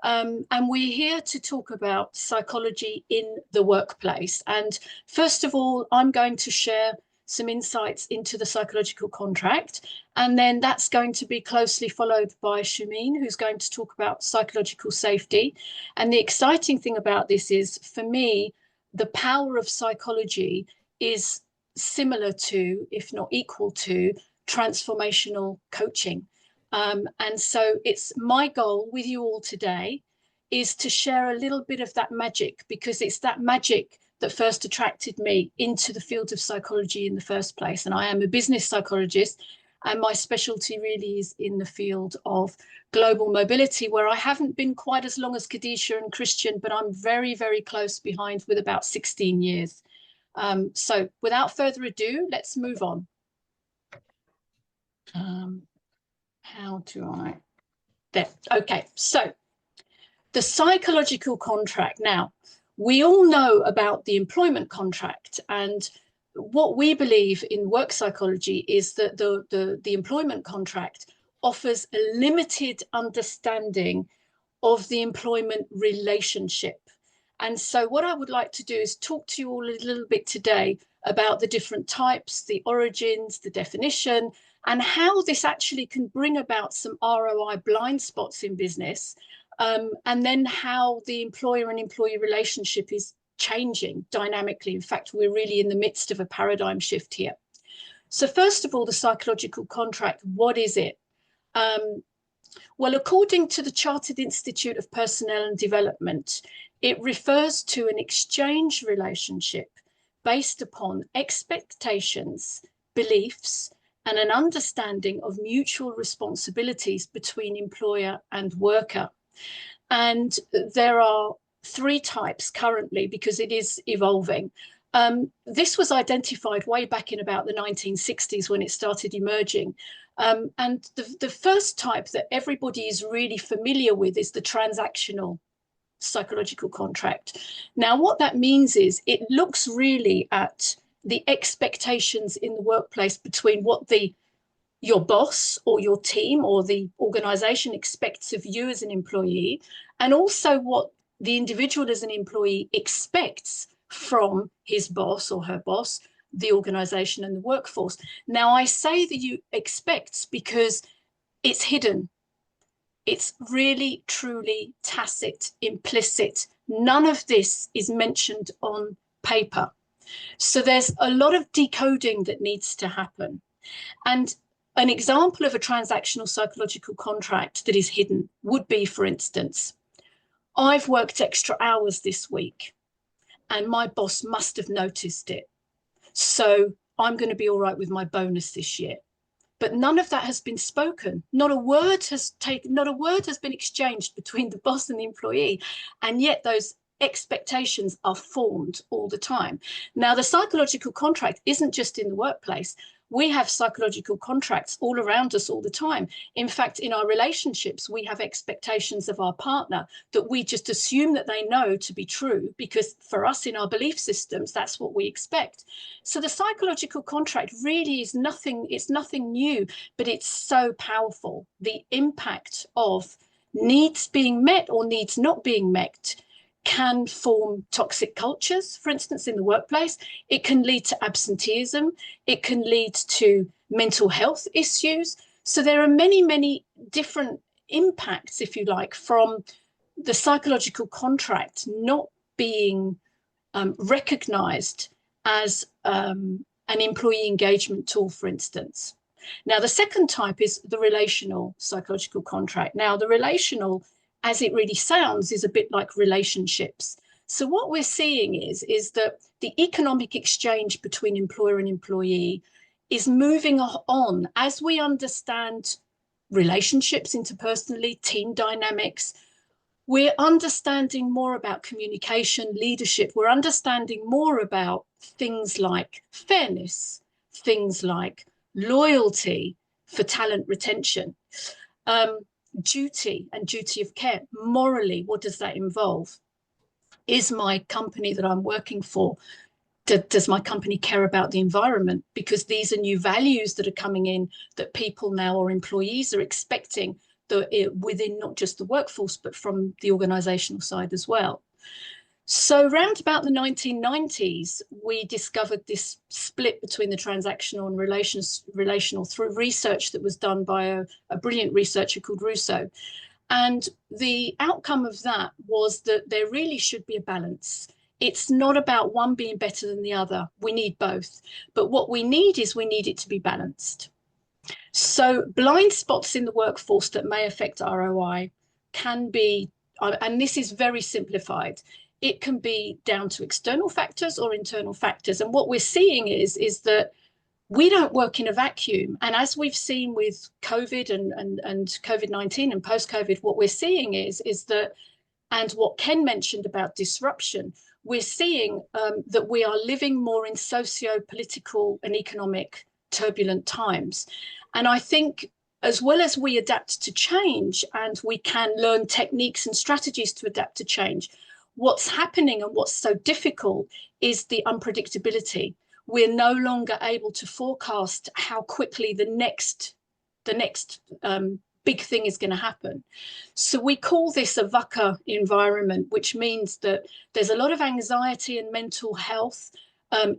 F: And we're here to talk about psychology in the workplace. And first of all, I'm going to share some insights into the psychological contract. And then that's going to be closely followed by Shamin, who's going to talk about psychological safety. And the exciting thing about this is, for me, the power of psychology is similar to, if not equal to, transformational coaching. And so it's my goal with you all today is to share a little bit of that magic, because it's that magic that first attracted me into the field of psychology in the first place. And I am a business psychologist, and my specialty really is in the field of global mobility, where I haven't been quite as long as Khadija and Christian, but I'm very, very close behind with about 16 years. So without further ado, let's move on. How do I? There. Okay, so the psychological contract. Now, we all know about the employment contract, and what we believe in work psychology is that the employment contract offers a limited understanding of the employment relationship. And so what I would like to do is talk to you all a little bit today about the different types, the origins, the definition, and how this actually can bring about some ROI blind spots in business, and then how the employer and employee relationship is changing dynamically. In fact, we're really in the midst of a paradigm shift here. So first of all, the psychological contract, what is it? Well, according to the Chartered Institute of Personnel and Development, it refers to an exchange relationship based upon expectations, beliefs, and an understanding of mutual responsibilities between employer and worker. And there are 3 types currently, because it is evolving. This was identified way back in about the 1960s when it started emerging. And the first type that everybody is really familiar with is the transactional psychological contract. Now, what that means is it looks really at the expectations in the workplace between what your boss or your team or the organization expects of you as an employee, and also what the individual as an employee expects from his boss or her boss, the organization and the workforce. Now, I say that you expects because it's hidden. It's really, truly tacit, implicit. None of this is mentioned on paper. So there's a lot of decoding that needs to happen. And an example of a transactional psychological contract that is hidden would be, for instance, I've worked extra hours this week and my boss must have noticed it. So I'm going to be all right with my bonus this year. But none of that has been spoken. Not a word has been exchanged between the boss and the employee. And yet those expectations are formed all the time. Now, the psychological contract isn't just in the workplace. We have psychological contracts all around us all the time. In fact, in our relationships, we have expectations of our partner that we just assume that they know to be true, because for us in our belief systems, that's what we expect. So the psychological contract really is nothing, it's nothing new, but it's so powerful. The impact of needs being met or needs not being met can form toxic cultures, for instance, in the workplace. It can lead to absenteeism. It can lead to mental health issues. So there are many, many different impacts, if you like, from the psychological contract not being recognized as an employee engagement tool, for instance. Now, the second type is the relational psychological contract. Now, the relational, as it really sounds, is a bit like relationships. So what we're seeing is that the economic exchange between employer and employee is moving on as we understand relationships interpersonally, team dynamics. We're understanding more about communication, leadership. We're understanding more about things like fairness, things like loyalty for talent retention. Duty and duty of care. Morally, what does that involve? Is my company that I'm working for, does my company care about the environment? Because these are new values that are coming in that people now or employees are expecting within not just the workforce, but from the organizational side as well. So around about the 1990s, we discovered this split between the transactional and relational through research that was done by a brilliant researcher called Russo. And the outcome of that was that there really should be a balance. It's not about one being better than the other. We need both. But what we need it to be balanced. So blind spots in the workforce that may affect ROI can be, and this is very simplified, it can be down to external factors or internal factors. And what we're seeing is that we don't work in a vacuum. And as we've seen with COVID and COVID-19 and post-COVID, what we're seeing is that, and what Ken mentioned about disruption, we're seeing that we are living more in socio-political and economic turbulent times. And I think as well as we adapt to change and we can learn techniques and strategies to adapt to change, what's happening and what's so difficult is the unpredictability. We're no longer able to forecast how quickly the next big thing is going to happen. So we call this a VUCA environment, which means that there's a lot of anxiety and mental health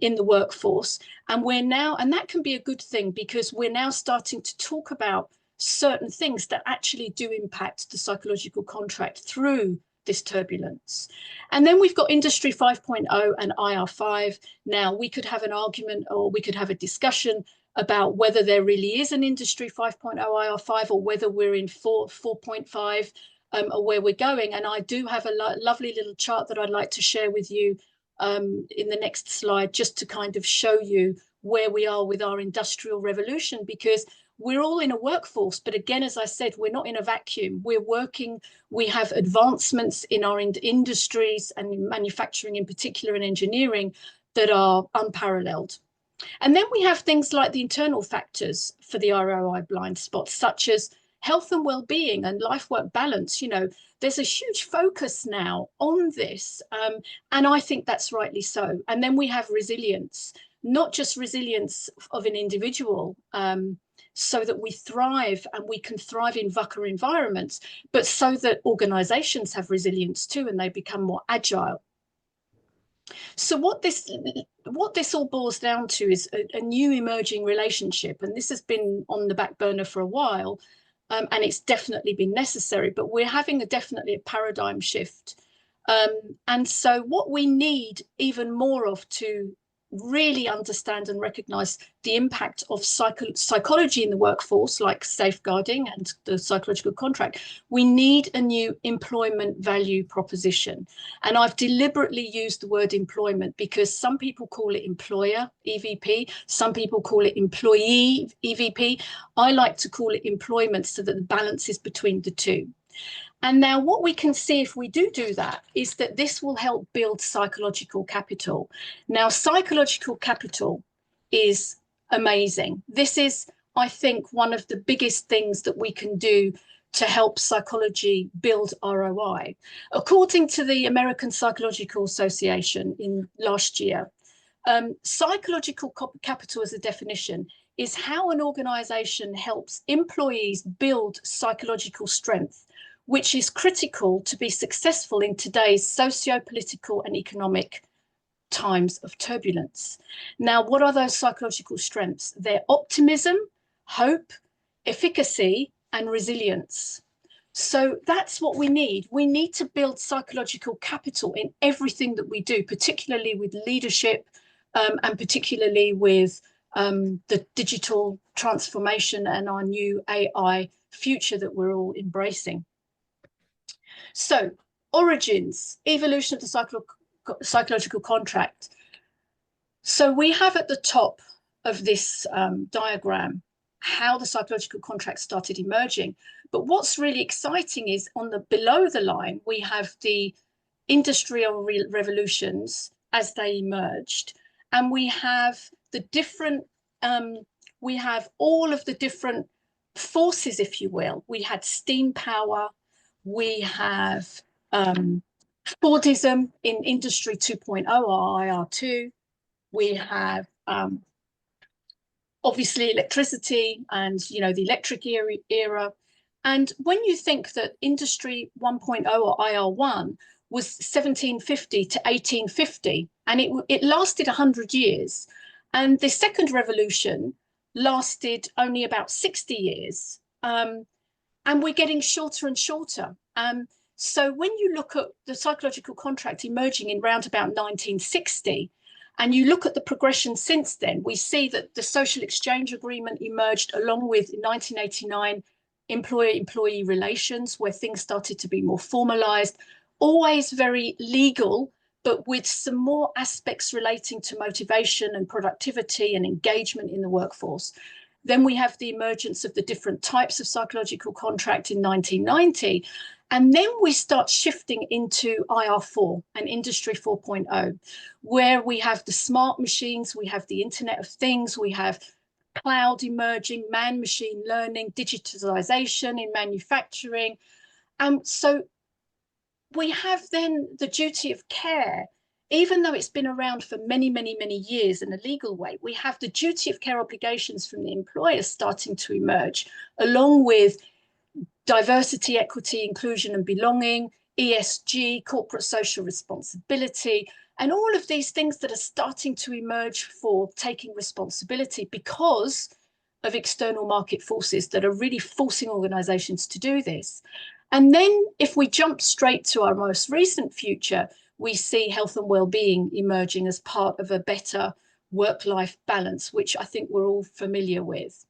F: in the workforce. And that can be a good thing, because we're now starting to talk about certain things that actually do impact the psychological contract through this turbulence. And then we've got Industry 5.0 and IR5. Now, we could have an argument or we could have a discussion about whether there really is an Industry 5.0 IR5 or whether we're in 4.5 or where we're going. And I do have a lovely little chart that I'd like to share with you in the next slide, just to kind of show you where we are with our industrial revolution, because we're all in a workforce. But again, as I said, we're not in a vacuum. We're working, we have advancements in our industries and in manufacturing in particular and engineering that are unparalleled. And then we have things like the internal factors for the ROI blind spots, such as health and well-being and life-work balance. You know, there's a huge focus now on this, and I think that's rightly so. And then we have resilience. not just resilience of an individual, so that we thrive and we can thrive in VUCA environments, but so that organizations have resilience too and they become more agile. So what this all boils down to is a new emerging relationship, and this has been on the back burner for a while, and it's definitely been necessary, but we're having definitely a paradigm shift. And so what we need even more of to really understand and recognize the impact of psychology in the workforce, like safeguarding and the psychological contract, we need a new employment value proposition. And I've deliberately used the word employment because some people call it employer, EVP, some people call it employee, EVP. I like to call it employment so that the balance is between the two. And now what we can see if we do that is that this will help build psychological capital. Now, psychological capital is amazing. This is, I think, one of the biggest things that we can do to help psychology build ROI. According to the American Psychological Association in last year, psychological capital as a definition is how an organization helps employees build psychological strength, which is critical to be successful in today's socio-political and economic times of turbulence. Now, what are those psychological strengths? They're optimism, hope, efficacy, and resilience. So that's what we need. We need to build psychological capital in everything that we do, particularly with leadership, and particularly with the digital transformation and our new AI future that we're all embracing. So, origins, evolution of the psychological contract. So we have at the top of this diagram how the psychological contract started emerging. But what's really exciting is on the below the line, we have the industrial revolutions as they emerged. And we have the different, we have all of the different forces, if you will. We had steam power. We have Fordism in Industry 2.0 or IR2. We have obviously electricity and, you know, the electric era. And when you think that Industry 1.0 or IR1 was 1750 to 1850, and it lasted 100 years, and the second revolution lasted only about 60 years. And we're getting shorter and shorter. So when you look at the psychological contract emerging in round about 1960, and you look at the progression since then, we see that the social exchange agreement emerged along with 1989 employer-employee relations, where things started to be more formalized, always very legal, but with some more aspects relating to motivation and productivity and engagement in the workforce. Then we have the emergence of the different types of psychological contract in 1990. And then we start shifting into IR4 and Industry 4.0, where we have the smart machines, we have the Internet of Things, we have cloud emerging, man-machine learning, digitalization in manufacturing. So we have then the duty of care. Even though it's been around for many, many, many years in a legal way, we have the duty of care obligations from the employer starting to emerge, along with diversity, equity, inclusion and belonging, ESG, corporate social responsibility, and all of these things that are starting to emerge for taking responsibility because of external market forces that are really forcing organizations to do this. And then if we jump straight to our most recent future, we see health and well-being emerging as part of a better work-life balance, which I think we're all familiar with.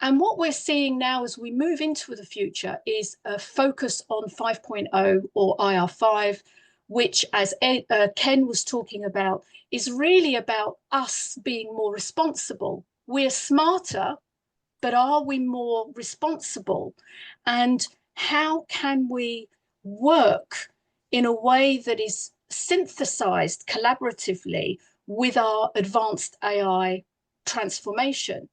F: And what we're seeing now as we move into the future is a focus on 5.0 or IR5, which, as Ken was talking about, is really about us being more responsible. We're smarter, but are we more responsible? And how can we work in a way that is synthesized collaboratively with our advanced AI transformation?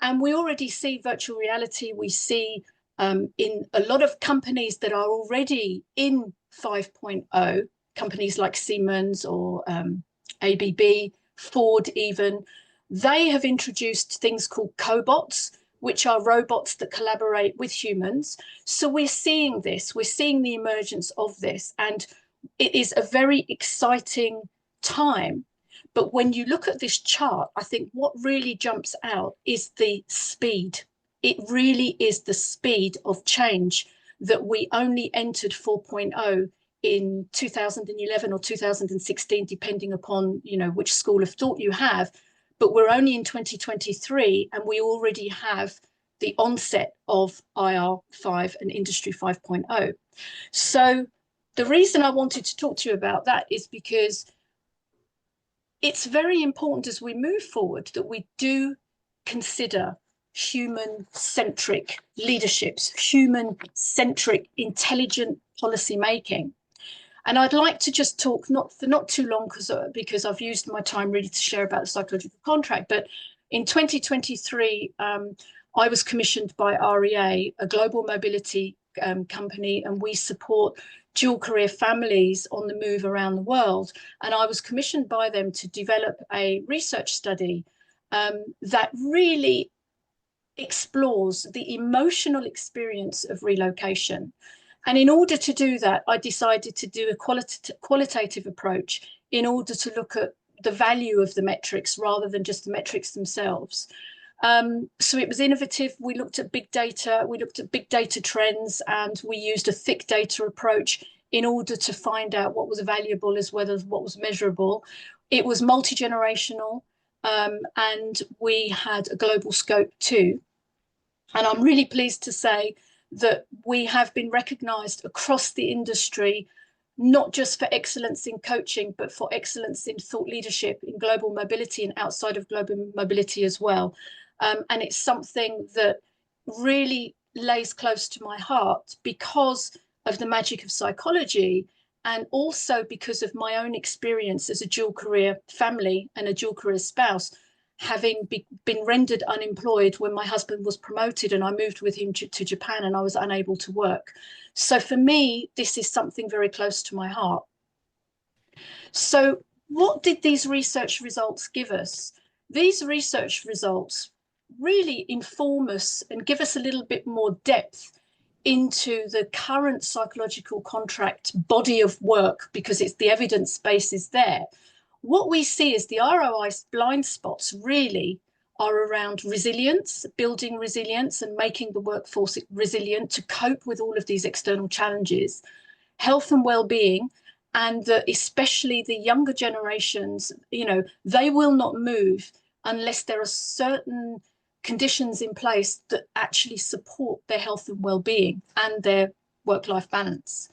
F: And we already see virtual reality. We see in a lot of companies that are already in 5.0, companies like Siemens or ABB, Ford even, they have introduced things called cobots, which are robots that collaborate with humans. So we're seeing this, we're seeing the emergence of this, and it is a very exciting time. But when you look at this chart, I think what really jumps out is the speed. It really is the speed of change, that we only entered 4.0 in 2011 or 2016, depending upon, you know, which school of thought you have. But we're only in 2023, and we already have the onset of IR5 and Industry 5.0. So the reason I wanted to talk to you about that is because it's very important as we move forward that we do consider human-centric leaderships, human-centric intelligent policy making. And I'd like to just talk, not too long, because I've used my time really to share about the psychological contract, but in 2023, I was commissioned by REA, a global mobility company, and we support dual career families on the move around the world. And I was commissioned by them to develop a research study that really explores the emotional experience of relocation. And in order to do that, I decided to do a qualitative approach in order to look at the value of the metrics rather than just the metrics themselves. So it was innovative. We looked at big data trends, and we used a thick data approach in order to find out what was valuable as well as what was measurable. It was multi-generational, and we had a global scope too. And I'm really pleased to say that we have been recognized across the industry, not just for excellence in coaching, but for excellence in thought leadership in global mobility and outside of global mobility as well. And it's something that really lays close to my heart because of the magic of psychology, and also because of my own experience as a dual career family and a dual career spouse, having been rendered unemployed when my husband was promoted and I moved with him to Japan and I was unable to work. So for me, this is something very close to my heart. So what did these research results give us? These research results really inform us and give us a little bit more depth into the current psychological contract body of work, because it's the evidence base is there. What we see is the ROI blind spots really are around resilience, building resilience and making the workforce resilient to cope with all of these external challenges, health and well-being, and especially the younger generations, you know, they will not move unless there are certain conditions in place that actually support their health and well-being and their work-life balance.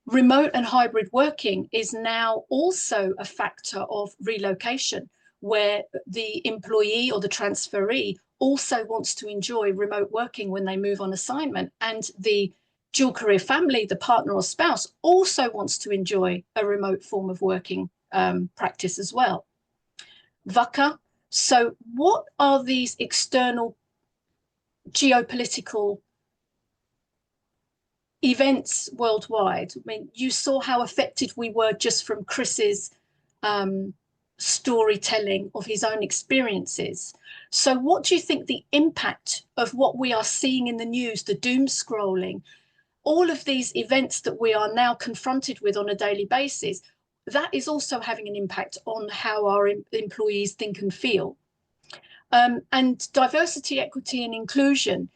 F: Remote and hybrid working is now also a factor of relocation, where the employee or the transferee also wants to enjoy remote working when they move on assignment, and the dual career family, the partner or spouse, also wants to enjoy a remote form of working practice as well. VUCA. So what are these external geopolitical events worldwide? I mean, you saw how affected we were just from Chris's storytelling of his own experiences. So what do you think the impact of what we are seeing in the news, the doom scrolling, all of these events that we are now confronted with on a daily basis, that is also having an impact on how our employees think and feel? And diversity, equity, and inclusion,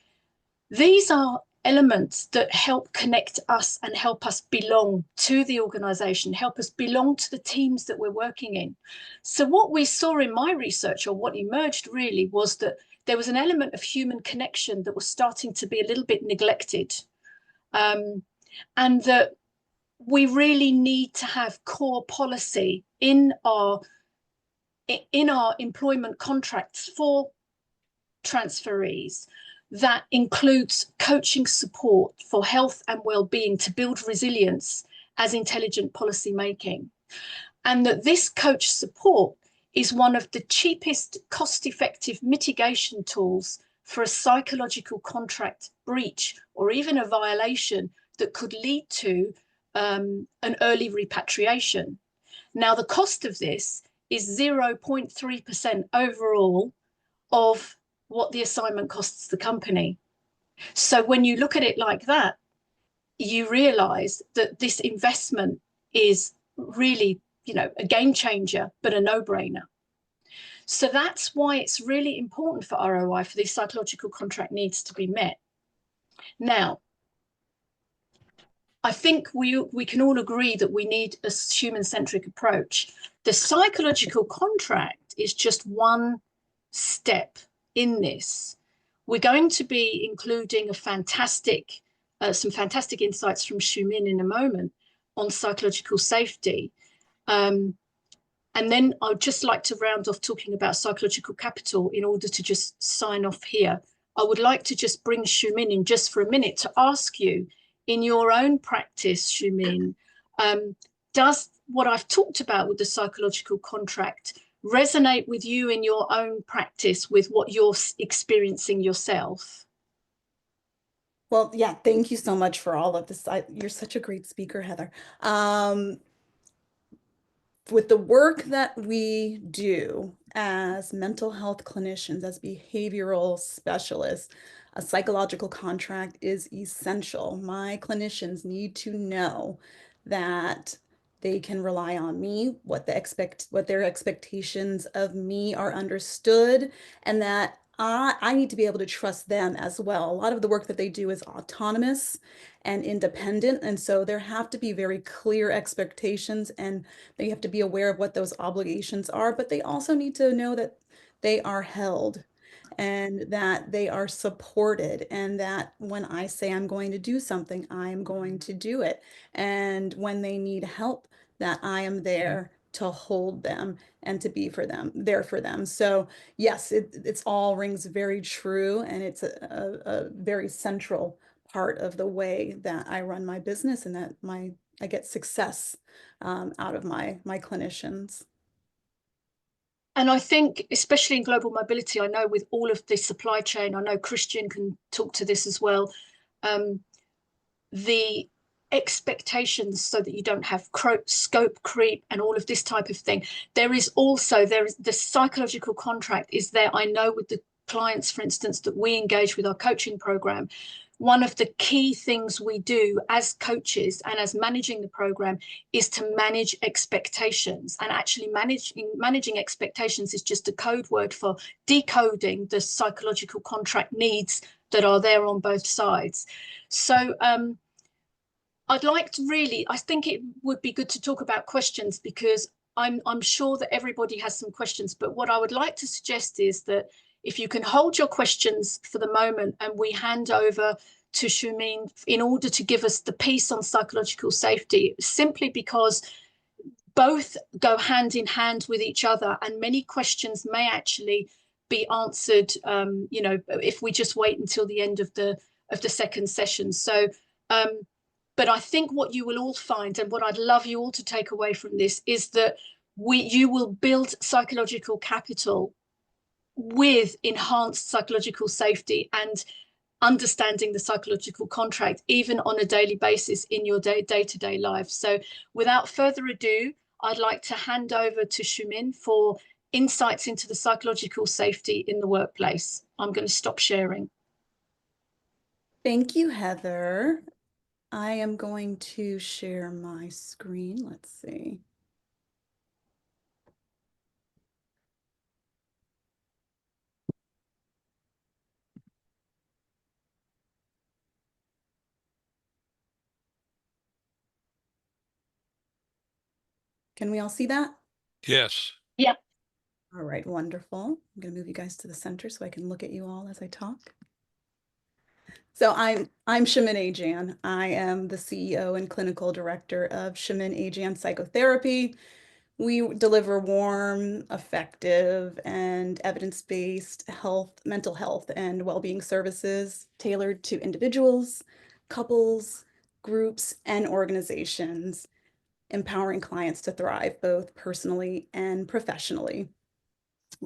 F: these are elements that help connect us and help us belong to the organization, help us belong to the teams that we're working in. So what we saw in my research, or what emerged really, was that there was an element of human connection that was starting to be a little bit neglected. And that we really need to have core policy in our employment contracts for transferees that includes coaching support for health and well-being to build resilience as intelligent policy making. And that this coach support is one of the cheapest cost-effective mitigation tools for a psychological contract breach or even a violation that could lead to an early repatriation. Now, the cost of this is 0.3% overall of what the assignment costs the company. So when you look at it like that, you realize that this investment is really, you know, a game changer, but a no-brainer. So that's why it's really important for ROI, for these psychological contract needs to be met. Now, I think we can all agree that we need a human-centric approach. The psychological contract is just one step in this. We're going to be including some fantastic insights from Xiumin in a moment on psychological safety. And then I'd just like to round off talking about psychological capital in order to just sign off here. I would like to just bring Xiumin in just for a minute to ask you, in your own practice, Xiumin, does what I've talked about with the psychological contract resonate with you in your own practice with what you're experiencing yourself?
B: Well, yeah, thank you so much for all of this. You're such a great speaker, Heather. With the work that we do as mental health clinicians, as behavioral specialists, a psychological contract is essential. My clinicians need to know that they can rely on me, what their expectations of me are understood, and that I need to be able to trust them as well. A lot of the work that they do is autonomous and independent, and so there have to be very clear expectations, and they have to be aware of what those obligations are, but they also need to know that they are held and that they are supported, and that when I say I'm going to do something, I am going to do it. And when they need help, that I am there to hold them and to be there for them. So yes, it's all rings very true, and it's a very central part of the way that I run my business, and that I get success out of my clinicians.
F: And I think, especially in global mobility, I know with all of the supply chain, I know Christian can talk to this as well, the expectations so that you don't have scope creep and all of this type of thing. There is the psychological contract is there. I know with the clients, for instance, that we engage with our coaching program, one of the key things we do as coaches and as managing the program is to manage expectations. And actually managing expectations is just a code word for decoding the psychological contract needs that are there on both sides. So I'd like to I think it would be good to talk about questions, because I'm sure that everybody has some questions, but what I would like to suggest is that if you can hold your questions for the moment, and we hand over to Xiumin in order to give us the piece on psychological safety, simply because both go hand in hand with each other, and many questions may actually be answered, you know, if we just wait until the end of the second session. So, but I think what you will all find, and what I'd love you all to take away from this, is that you will build psychological capital with enhanced psychological safety and understanding the psychological contract, even on a daily basis in your day-to-day life. So without further ado, I'd like to hand over to Xiumin for insights into the psychological safety in the workplace. I'm going to stop sharing.
B: Thank you, Heather. I am going to share my screen. Let's see. Can we all see that?
A: Yes.
F: Yeah.
B: All right, wonderful. I'm going to move you guys to the center so I can look at you all as I talk. So I'm Xiumin Ajan. I am the CEO and clinical director of Xiumin Ajan Psychotherapy. We deliver warm, effective, and evidence-based mental health, and well-being services tailored to individuals, couples, groups, and organizations, empowering clients to thrive both personally and professionally.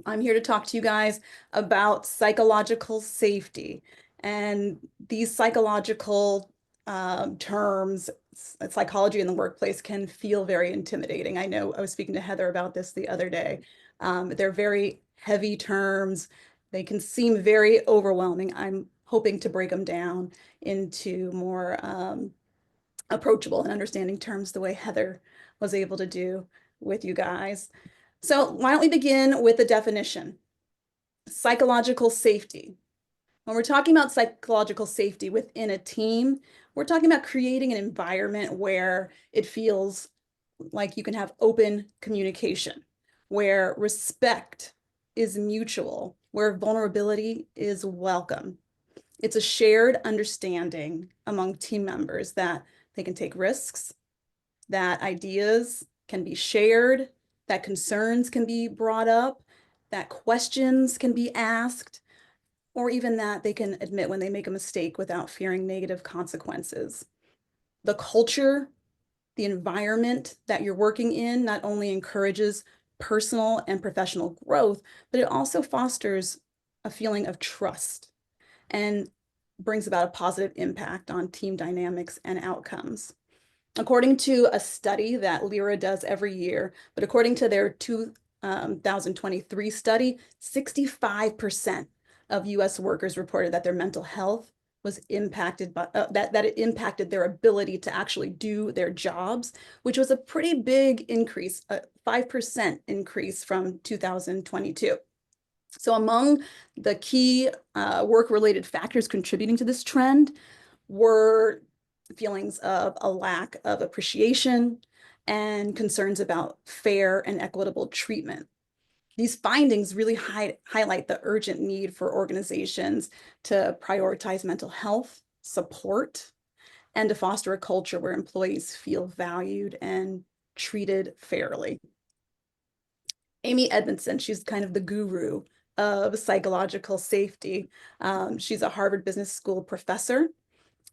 B: I'm here to talk to you guys about psychological safety. And these psychological terms, psychology in the workplace can feel very intimidating. I know I was speaking to Heather about this the other day. They're very heavy terms. They can seem very overwhelming. I'm hoping to break them down into more approachable and understanding terms the way Heather was able to do with you guys. So why don't we begin with the definition? Psychological safety. When we're talking about psychological safety within a team, we're talking about creating an environment where it feels like you can have open communication, where respect is mutual, where vulnerability is welcome. It's a shared understanding among team members that they can take risks, that ideas can be shared, that concerns can be brought up, that questions can be asked, or even that they can admit when they make a mistake without fearing negative consequences. The culture, the environment that you're working in not only encourages personal and professional growth, but it also fosters a feeling of trust and brings about a positive impact on team dynamics and outcomes. According to a study that LIRA does every year, but according to their 2023 study, 65% of US workers reported that their mental health was impacted by that it impacted their ability to actually do their jobs, which was a pretty big increase, a 5% increase from 2022. So among the key work-related factors contributing to this trend were feelings of a lack of appreciation and concerns about fair and equitable treatment. These findings really highlight the urgent need for organizations to prioritize mental health support and to foster a culture where employees feel valued and treated fairly. Amy Edmondson, she's kind of the guru of psychological safety. She's a Harvard Business School professor,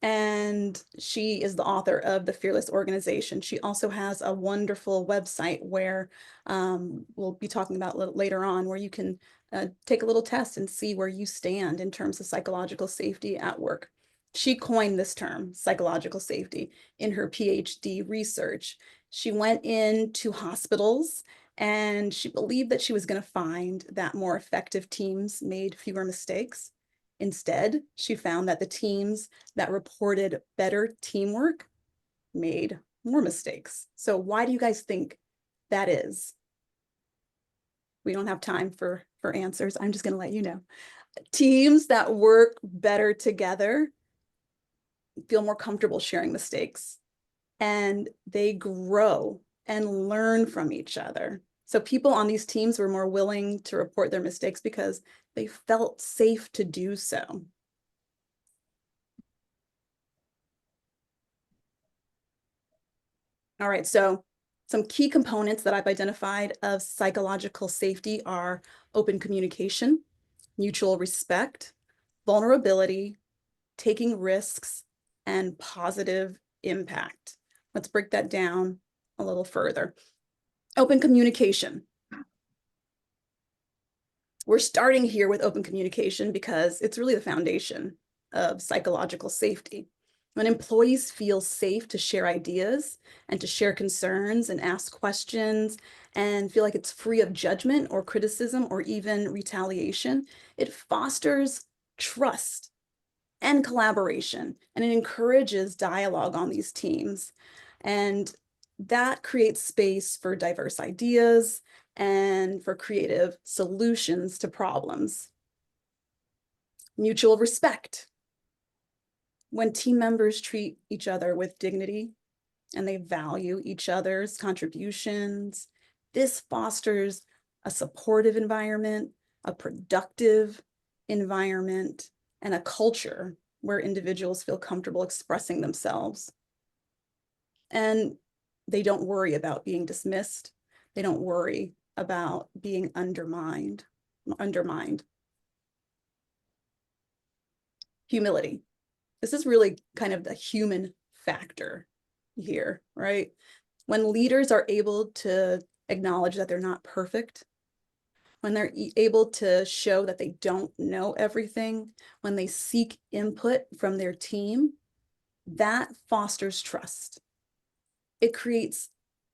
B: and she is the author of The Fearless Organization. She also has a wonderful website where we'll be talking about later on, where you can take a little test and see where you stand in terms of psychological safety at work. She coined this term, psychological safety, in her PhD research. She went into hospitals and she believed that she was going to find that more effective teams made fewer mistakes. Instead, she found that the teams that reported better teamwork made more mistakes. So why do you guys think that is? We don't have time for answers. I'm just going to let you know. Teams that work better together feel more comfortable sharing mistakes, and they grow and learn from each other. So people on these teams were more willing to report their mistakes because they felt safe to do so. All right, so some key components that I've identified of psychological safety are open communication, mutual respect, vulnerability, taking risks, and positive impact. Let's break that down a little further. Open communication. We're starting here with open communication because it's really the foundation of psychological safety. When employees feel safe to share ideas and to share concerns and ask questions and feel like it's free of judgment or criticism or even retaliation, it fosters trust and collaboration, and it encourages dialogue on these teams. And that creates space for diverse ideas and for creative solutions to problems. Mutual respect. When team members treat each other with dignity and they value each other's contributions, this fosters a supportive environment, a productive environment, and a culture where individuals feel comfortable expressing themselves. And they don't worry about being dismissed. They don't worry about being undermined. Humility. This is really kind of the human factor here, right? When leaders are able to acknowledge that they're not perfect, when they're able to show that they don't know everything, when they seek input from their team, That fosters trust. It creates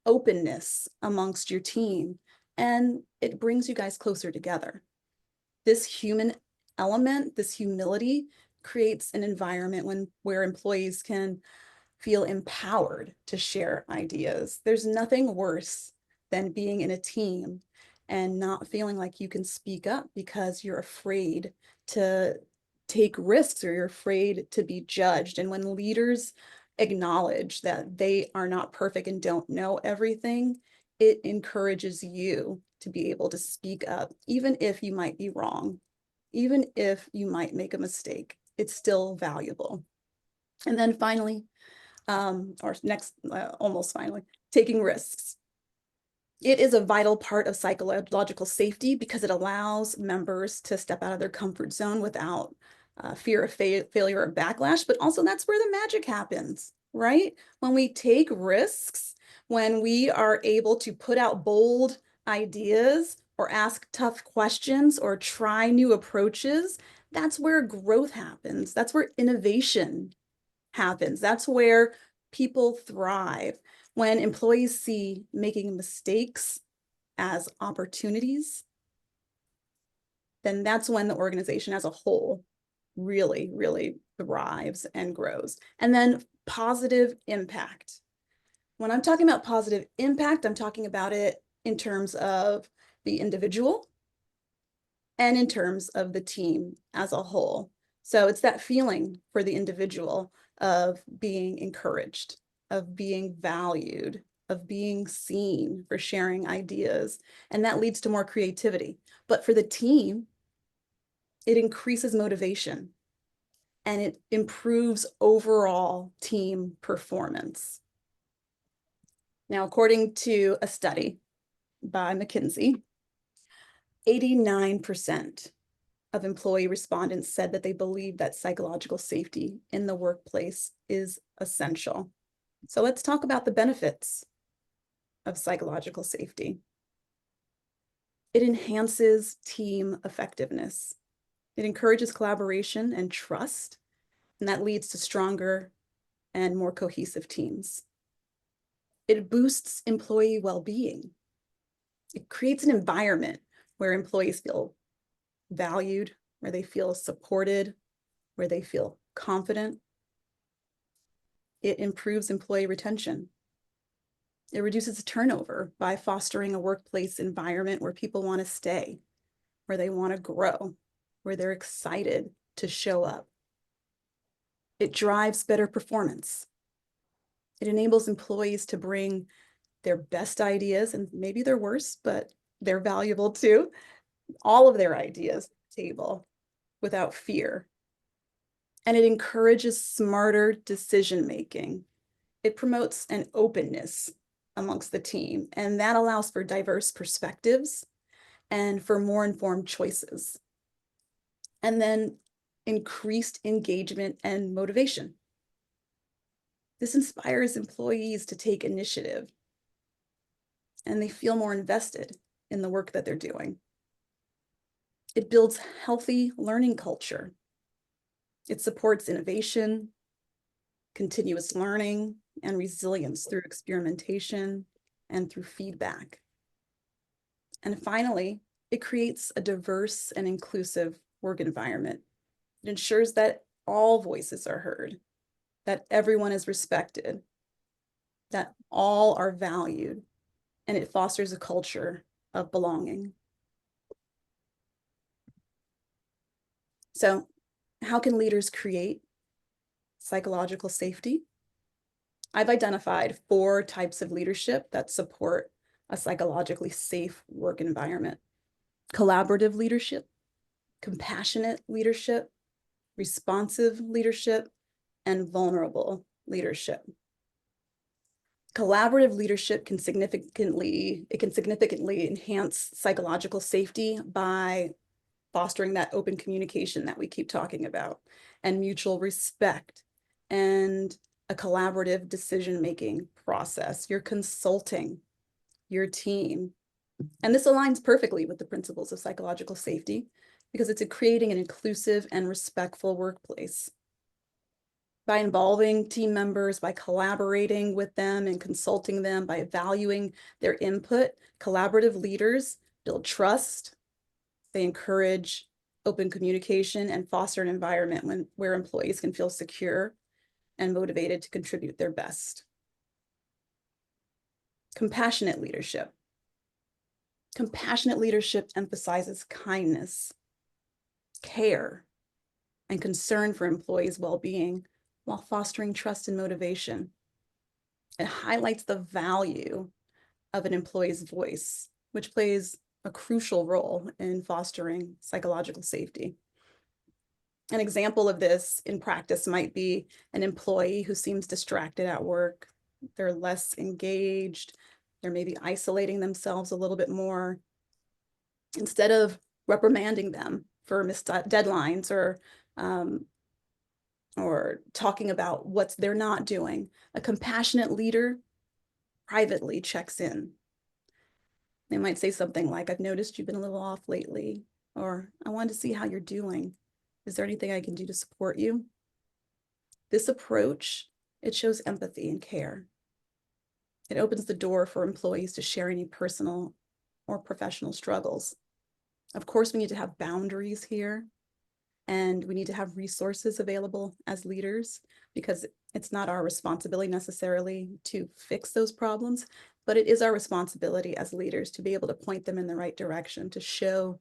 B: openness amongst your team, and it brings you guys closer together. This human element, this humility, creates an environment where employees can feel empowered to share ideas. There's nothing worse than being in a team and not feeling like you can speak up because you're afraid to take risks or you're afraid to be judged. And when leaders acknowledge that they are not perfect and don't know everything, it encourages you to be able to speak up, even if you might be wrong, even if you might make a mistake, it's still valuable. And then finally, almost finally, taking risks. It is a vital part of psychological safety because it allows members to step out of their comfort zone without fear of failure or backlash, but also that's where the magic happens, right? When we take risks, when we are able to put out bold ideas or ask tough questions or try new approaches, that's where growth happens. That's where innovation happens. That's where people thrive. When employees see making mistakes as opportunities, then that's when the organization as a whole really, really thrives and grows. And then positive impact. When I'm talking about positive impact, I'm talking about it in terms of the individual and in terms of the team as a whole. So it's that feeling for the individual of being encouraged, of being valued, of being seen for sharing ideas. And that leads to more creativity. But for the team, it increases motivation and it improves overall team performance. Now, according to a study by McKinsey, 89% of employee respondents said that they believe that psychological safety in the workplace is essential. So let's talk about the benefits of psychological safety. It enhances team effectiveness. It encourages collaboration and trust, and that leads to stronger and more cohesive teams. It boosts employee well-being. It creates an environment where employees feel valued, where they feel supported, where they feel confident. It improves employee retention. It reduces turnover by fostering a workplace environment where people want to stay, where they want to grow, where they're excited to show up. It drives better performance. It enables employees to bring their best ideas, and maybe they're worse, but they're valuable too, all of their ideas to the table without fear. And it encourages smarter decision-making. It promotes an openness amongst the team, and that allows for diverse perspectives and for more informed choices. And then increased engagement and motivation. This inspires employees to take initiative, and they feel more invested in the work that they're doing. It builds healthy learning culture. It supports innovation, continuous learning, and resilience through experimentation and through feedback. And finally, it creates a diverse and inclusive work environment. It ensures that all voices are heard, that everyone is respected, that all are valued, and it fosters a culture of belonging. So, how can leaders create psychological safety? I've identified 4 types of leadership that support a psychologically safe work environment: collaborative leadership, compassionate leadership, responsive leadership, and vulnerable leadership. Collaborative leadership can significantly enhance psychological safety by fostering that open communication that we keep talking about, and mutual respect, and a collaborative decision-making process. You're consulting your team. And this aligns perfectly with the principles of psychological safety because it's creating an inclusive and respectful workplace. by involving team members, by collaborating with them and consulting them, by valuing their input. Collaborative leaders build trust. They encourage open communication and foster an environment where employees can feel secure and motivated to contribute their best. Compassionate leadership. Compassionate leadership emphasizes kindness, care, and concern for employees' well-being while fostering trust and motivation. It highlights the value of an employee's voice, which plays a crucial role in fostering psychological safety. An example of this in practice might be an employee who seems distracted at work. They're less engaged. They're maybe isolating themselves a little bit more. Instead of reprimanding them for missed deadlines or talking about what they're not doing, a compassionate leader privately checks in. They might say something like, "I've noticed you've been a little off lately," or "I wanted to see how you're doing. Is there anything I can do to support you?" This approach, it shows empathy and care. It opens the door for employees to share any personal or professional struggles. Of course, we need to have boundaries here, and we need to have resources available as leaders, because it's not our responsibility necessarily to fix those problems, but it is our responsibility as leaders to be able to point them in the right direction, to show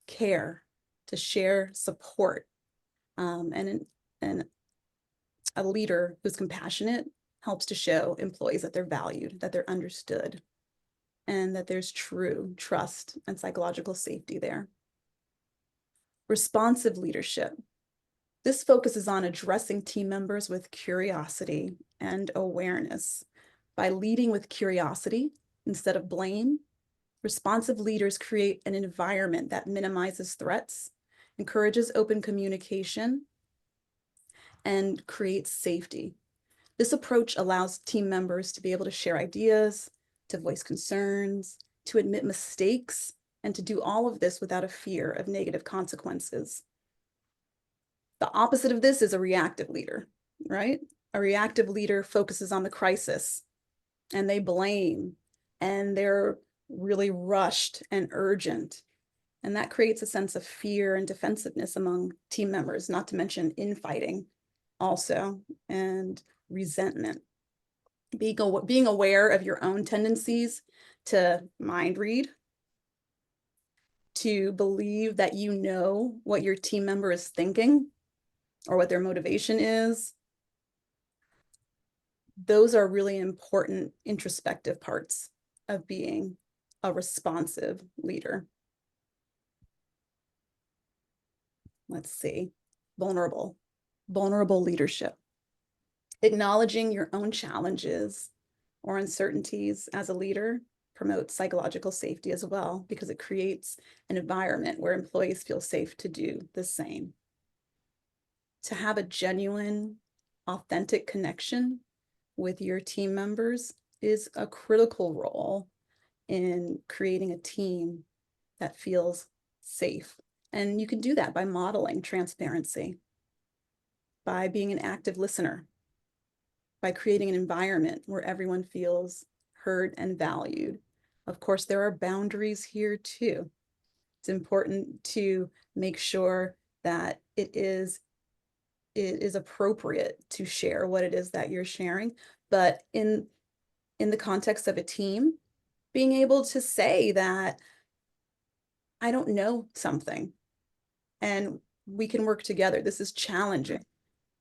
B: care, to share support. And a leader who's compassionate helps to show employees that they're valued, that they're understood, and that there's true trust and psychological safety there. Responsive leadership. This focuses on addressing team members with curiosity and awareness. By leading with curiosity instead of blame, responsive leaders create an environment that minimizes threats, encourages open communication, and creates safety. This approach allows team members to be able to share ideas, to voice concerns, to admit mistakes, and to do all of this without a fear of negative consequences. The opposite of this is a reactive leader, right? A reactive leader focuses on the crisis, and they blame, and they're really rushed and urgent. And that creates a sense of fear and defensiveness among team members, not to mention infighting also, and resentment. Being aware of your own tendencies to mind read, to believe that you know what your team member is thinking or what their motivation is. Those are really important introspective parts of being a responsive leader. Let's see, vulnerable leadership. Acknowledging your own challenges or uncertainties as a leader promotes psychological safety as well, because it creates an environment where employees feel safe to do the same. To have a genuine, authentic connection with your team members is a critical role in creating a team that feels safe. And you can do that by modeling transparency, by being an active listener, by creating an environment where everyone feels heard and valued. Of course, there are boundaries here too. It's important to make sure that it is appropriate to share what it is that you're sharing, but in the context of a team, being able to say that I don't know something and we can work together. This is challenging.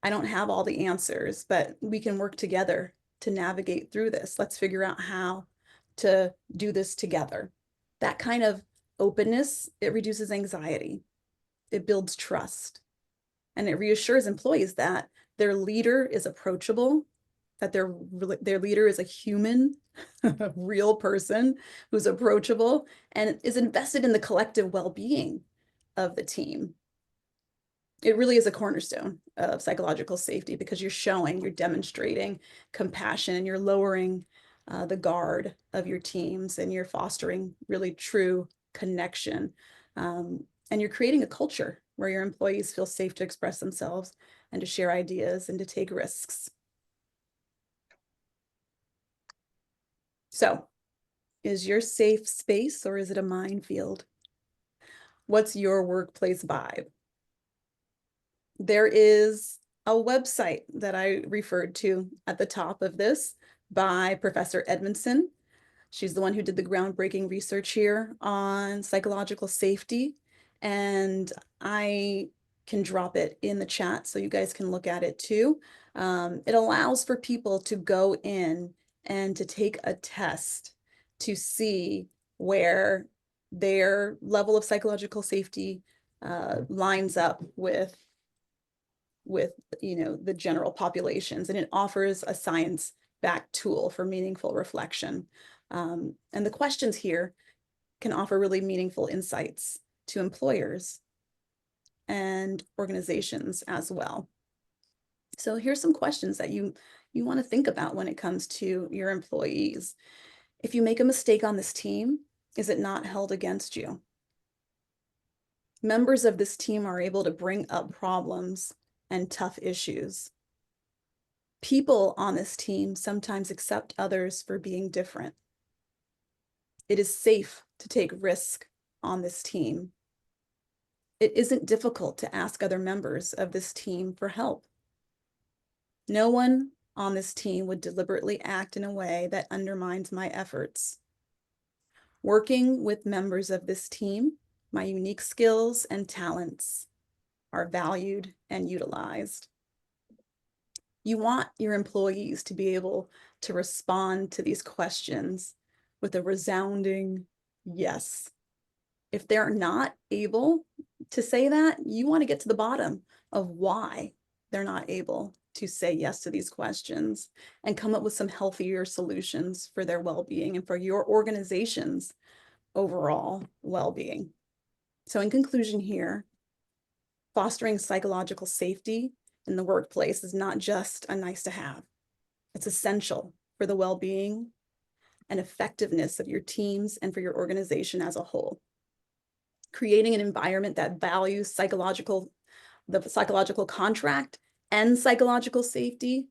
B: I don't have all the answers, but we can work together to navigate through this. Let's figure out how to do this together. That kind of openness, it reduces anxiety. It builds trust. And it reassures employees that their leader is approachable, that their leader is a human, a real person who's approachable and is invested in the collective well-being of the team. It really is a cornerstone of psychological safety, because you're demonstrating compassion, and you're lowering the guard of your teams, and you're fostering really true connection. And you're creating a culture where your employees feel safe to express themselves and to share ideas and to take risks. So, is your safe space or is it a minefield? What's your workplace vibe? There is a website that I referred to at the top of this by Professor Edmondson. She's the one who did the groundbreaking research here on psychological safety. And I can drop it in the chat so you guys can look at it too. It allows for people to go in and to take a test to see where their level of psychological safety lines up with the general populations, and it offers a science-backed tool for meaningful reflection. And the questions here can offer really meaningful insights to employers and organizations as well. So here's some questions that you want to think about when it comes to your employees. If you make a mistake on this team, is it not held against you? Members of this team are able to bring up problems and tough issues. People on this team sometimes accept others for being different. It is safe to take risk on this team. It isn't difficult to ask other members of this team for help. No one on this team would deliberately act in a way that undermines my efforts. Working with members of this team, my unique skills and talents are valued and utilized. You want your employees to be able to respond to these questions with a resounding yes. If they're not able to say that, you want to get to the bottom of why they're not able to say yes to these questions and come up with some healthier solutions for their well-being and for your organization's overall well-being. So in conclusion here, fostering psychological safety in the workplace is not just a nice to have. It's essential for the well-being and effectiveness of your teams and for your organization as a whole. Creating an environment that values the psychological contract and psychological safety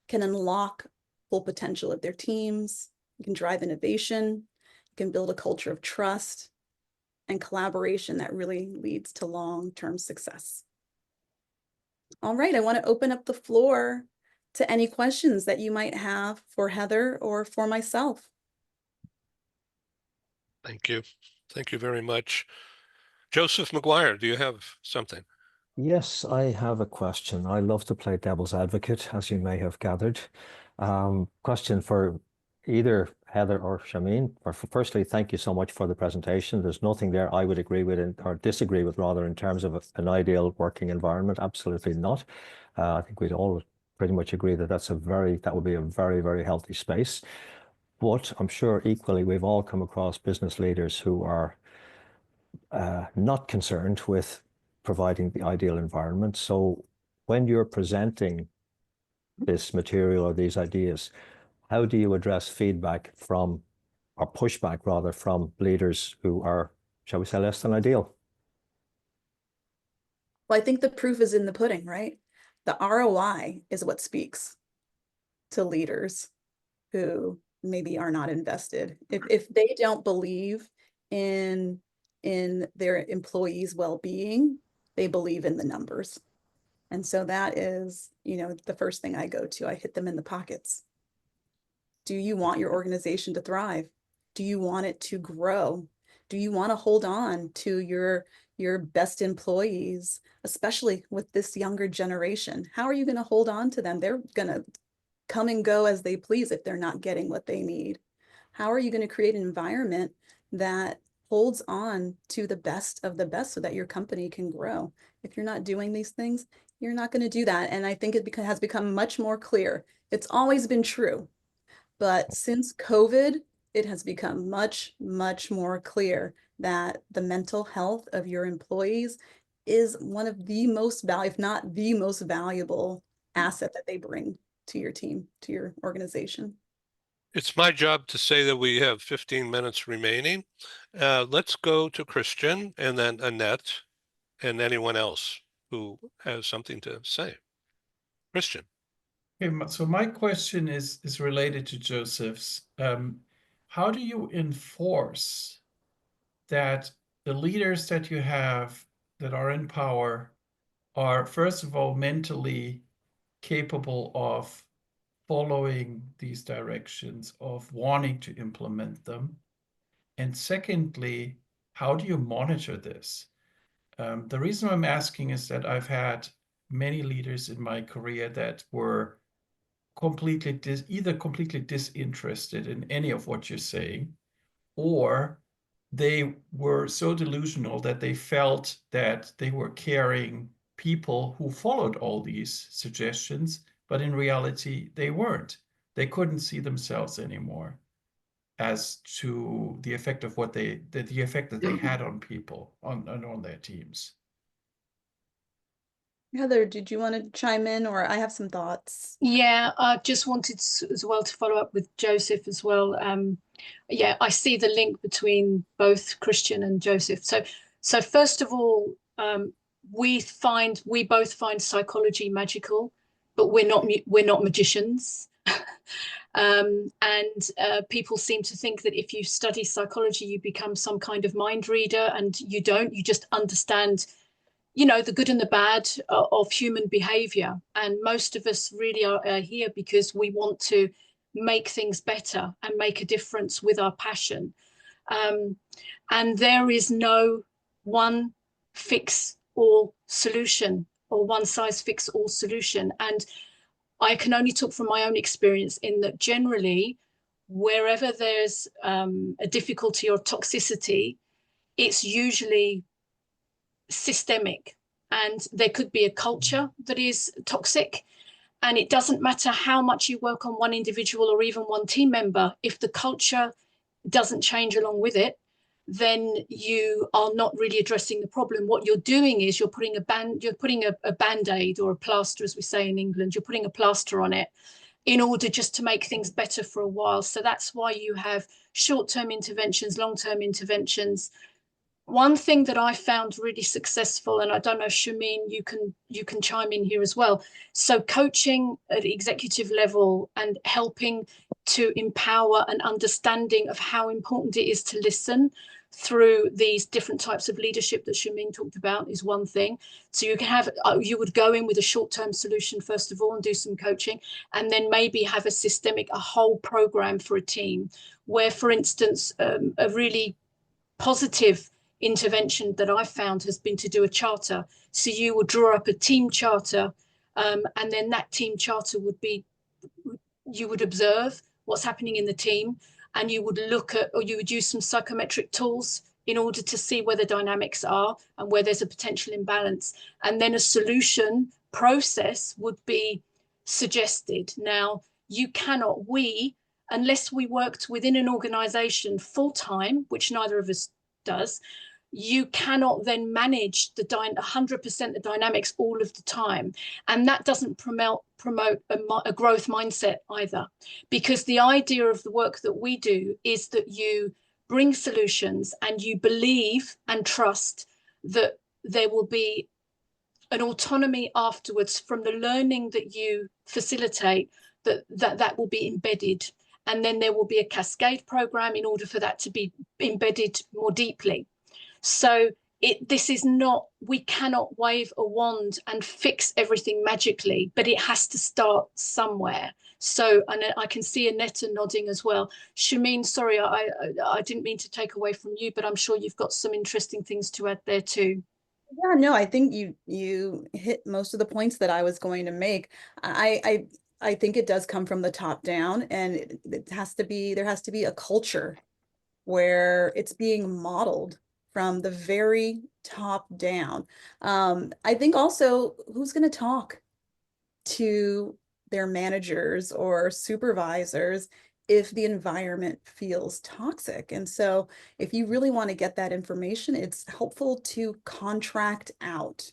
B: can unlock full potential of their teams. It can drive innovation. It can build a culture of trust and collaboration that really leads to long-term success. All right, I want to open up the floor to any questions that you might have for Heather or for myself.
A: Thank you. Thank you very much. Joseph McGuire, do you have something?
G: Yes, I have a question. I love to play devil's advocate, as you may have gathered. Question for either Heather or Shameen. Firstly, thank you so much for the presentation. There's nothing there I would agree with or disagree with, rather, in terms of an ideal working environment. Absolutely not. I think we'd all pretty much agree that that would be a very, very healthy space. But I'm sure equally we've all come across business leaders who are not concerned with providing the ideal environment. So when you're presenting this material or these ideas, how do you address feedback from, or pushback rather, from leaders who are, shall we say, less than ideal?
B: Well, I think the proof is in the pudding, right? The ROI is what speaks to leaders who maybe are not invested. If they don't believe in their employees' well-being, they believe in the numbers. And so that is, the first thing I go to. I hit them in the pockets. Do you want your organization to thrive? Do you want it to grow? Do you want to hold on to your best employees, especially with this younger generation? How are you going to hold on to them? They're going to come and go as they please if they're not getting what they need. How are you going to create an environment that holds on to the best of the best so that your company can grow? If you're not doing these things, you're not going to do that. And I think it has become much more clear. It's always been true, but since COVID, it has become much, much more clear that the mental health of your employees is one of the most valuable, if not the most valuable asset that they bring to your team, to your organization.
A: It's my job to say that we have 15 minutes remaining. Let's go to Christian and then Annette and anyone else who has something to say. Christian.
J: Okay, so my question is related to Joseph's. How do you enforce that the leaders that you have that are in power are, first of all, mentally capable of following these directions, of wanting to implement them? And secondly, how do you monitor this? The reason I'm asking is that I've had many leaders in my career that were either completely disinterested in any of what you're saying, or they were so delusional that they felt that they were carrying people who followed all these suggestions, but in reality they weren't. They couldn't see themselves anymore as to the effect of the effect that they had on people, on their teams.
B: Heather, did you want to chime in, or I have some thoughts?
F: Yeah, I just wanted as well to follow up with Joseph as well. Yeah, I see the link between both Christian and Joseph. So first of all, we both find psychology magical, but we're not magicians. And people seem to think that if you study psychology, you become some kind of mind reader, and you don't. You just understand, you know, the good and the bad of human behavior. And most of us really are here because we want to make things better and make a difference with our passion. And there is no one fix all solution or one size fits all solution. And I can only talk from my own experience in that generally, wherever there's a difficulty or toxicity, it's usually systemic, and there could be a culture that is toxic. And it doesn't matter how much you work on one individual or even one team member, if the culture doesn't change along with it, then you are not really addressing the problem. What you're doing is you're putting a band-aid or a plaster, as we say in England. You're putting a plaster on it in order just to make things better for a while. So that's why you have short-term interventions, long-term interventions. One thing that I found really successful, and I don't know, Shameen, you can chime in here as well. So coaching at executive level and helping to empower an understanding of how important it is to listen through these different types of leadership that Shameen talked about is one thing. So you can have, you would go in with a short-term solution first of all and do some coaching, and then maybe have a whole program for a team where, for instance, a really positive intervention that I've found has been to do a charter. So you would draw up a team charter, and then that team charter would be, you would observe what's happening in the team, and you would look at, or you would use some psychometric tools in order to see where the dynamics are and where there's a potential imbalance. And then a solution process would be suggested. Now, unless we worked within an organization full time, which neither of us does, you cannot then manage 100% the dynamics all of the time. And that doesn't promote a growth mindset either, because the idea of the work that we do is that you bring solutions and you believe and trust that there will be an autonomy afterwards from the learning that you facilitate, that will be embedded. And then there will be a cascade program in order for that to be embedded more deeply. So we cannot wave a wand and fix everything magically, but it has to start somewhere. So, and I can see Annette nodding as well. Shameen, sorry, I didn't mean to take away from you, but I'm sure you've got some interesting things to add there too.
B: Yeah, no, I think you hit most of the points that I was going to make. I think it does come from the top down, and there has to be a culture where it's being modeled from the very top down. I think also, who's going to talk to their managers or supervisors if the environment feels toxic? And so if you really want to get that information, it's helpful to contract out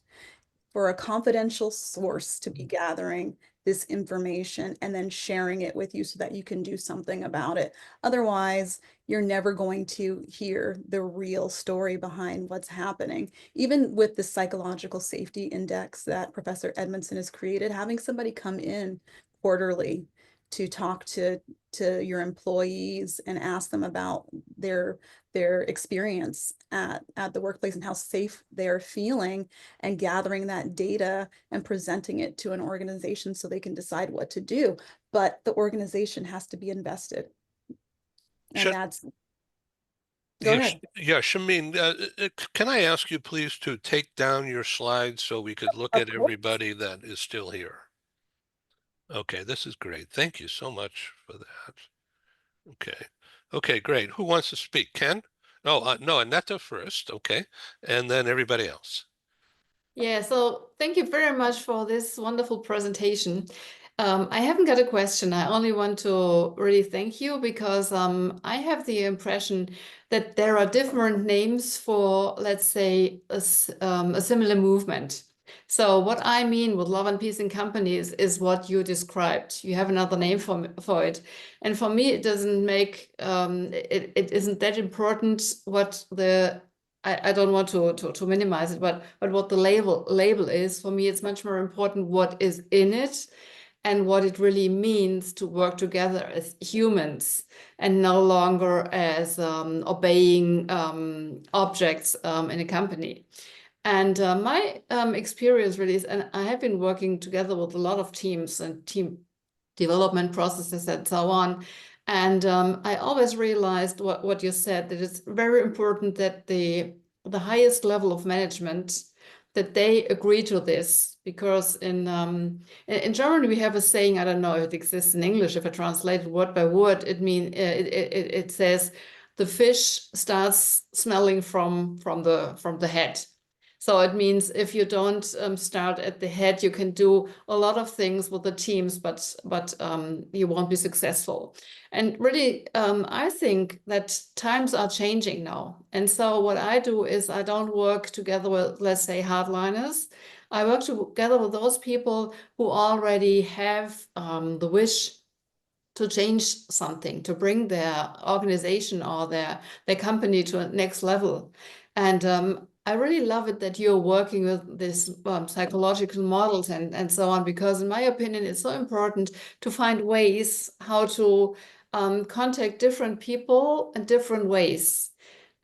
B: for a confidential source to be gathering this information and then sharing it with you so that you can do something about it. Otherwise, you're never going to hear the real story behind what's happening. Even with the psychological safety index that Professor Edmondson has created, having somebody come in quarterly to talk to your employees and ask them about their experience at the workplace and how safe they're feeling, and gathering that data and presenting it to an organization so they can decide what to do. But the organization has to be invested. And
A: Should-
B: that's, go
A: Yes,
B: ahead.
A: yeah, Shameen, can I ask you please to take down your slides so we could look
B: Of
A: at
B: course.
A: everybody that is still here? Okay, this is great. Thank you so much for that. Okay. Okay, great. Who wants to speak? Ken? Oh, no, Annetta first. Okay. And then everybody else.
K: Yeah, so thank you very much for this wonderful presentation. I haven't got a question. I only want to really thank you because I have the impression that there are different names for, let's say, a similar movement. So what I mean with Love and Peace in Companies is what you described. You have another name for it. And for me, it doesn't make, it isn't that important what the I don't want to minimize it, but what the label is. For me, it's much more important what is in it and what it really means to work together as humans and no longer as obeying objects in a company. And my experience really is, and I have been working together with a lot of teams and team development processes and so on. And I always realized what you said, that it's very important that the highest level of management, that they agree to this, because in Germany we have a saying, I don't know if it exists in English, if I translate it word by word, it says the fish starts smelling from the head. So it means if you don't start at the head, you can do a lot of things with the teams, but you won't be successful. And really, I think that times are changing now. And so what I do is I don't work together with, let's say, hardliners. I work together with those people who already have the wish to change something, to bring their organization or their company to a next level. And I really love it that you're working with this psychological models and so on, because in my opinion, it's so important to find ways how to contact different people in different ways.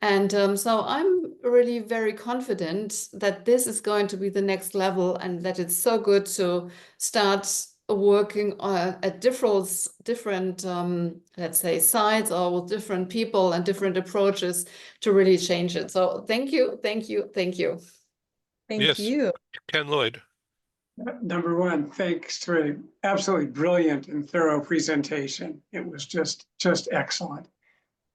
K: And so I'm really very confident that this is going to be the next level, and that it's so good to start working at different let's say sides, or with different people and different approaches to really change it. So thank you.
B: Thank
A: Yes.
B: you.
A: Ken Lloyd.
L: Number one, thanks for an absolutely brilliant and thorough presentation. It was just excellent.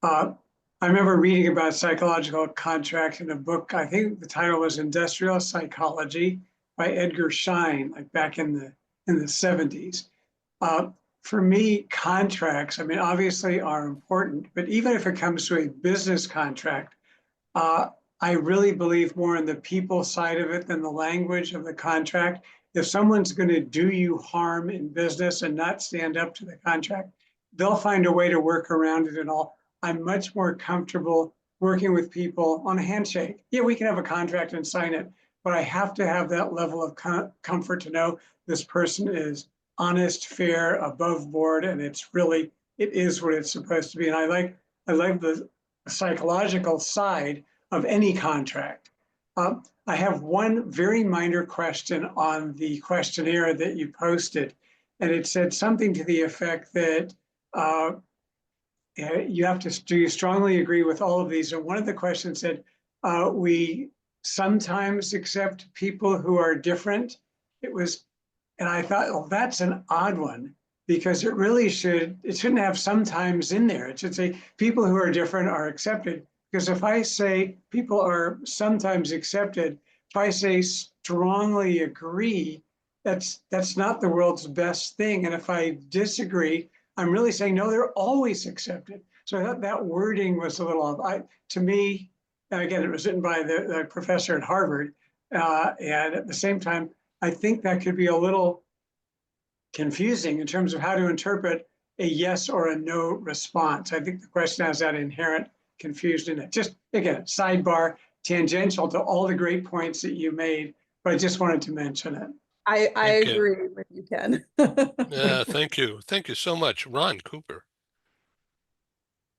L: I remember reading about psychological contracts in a book. I think the title was Industrial Psychology by Edgar Schein, like back in the 70s. For me, contracts, I mean, obviously are important, but even if it comes to a business contract, I really believe more in the people side of it than the language of the contract. If someone's going to do you harm in business and not stand up to the contract, they'll find a way to work around it and all. I'm much more comfortable working with people on a handshake. Yeah, we can have a contract and sign it, but I have to have that level of comfort to know this person is honest, fair, above board, and it is what it's supposed to be. And I like the psychological side of any contract. I have one very minor question on the questionnaire that you posted, and it said something to the effect that do you strongly agree with all of these? And one of the questions said, we sometimes accept people who are different. And I thought, oh, that's an odd one, because it shouldn't have sometimes in there. It should say people who are different are accepted. Because if I say people are sometimes accepted, if I say strongly agree, that's not the world's best thing. And if I disagree, I'm really saying, no, they're always accepted. So I thought that wording was a little off. To me, again, it was written by the professor at Harvard. And at the same time, I think that could be a little confusing in terms of how to interpret a yes or a no response. I think the question has that inherent confusion in it. Just again, sidebar, tangential to all the great points that you made, but I just wanted to mention it.
B: I
A: Thank you.
B: agree with you, Ken.
A: Yeah, thank you. Thank you so much. Ron Cooper.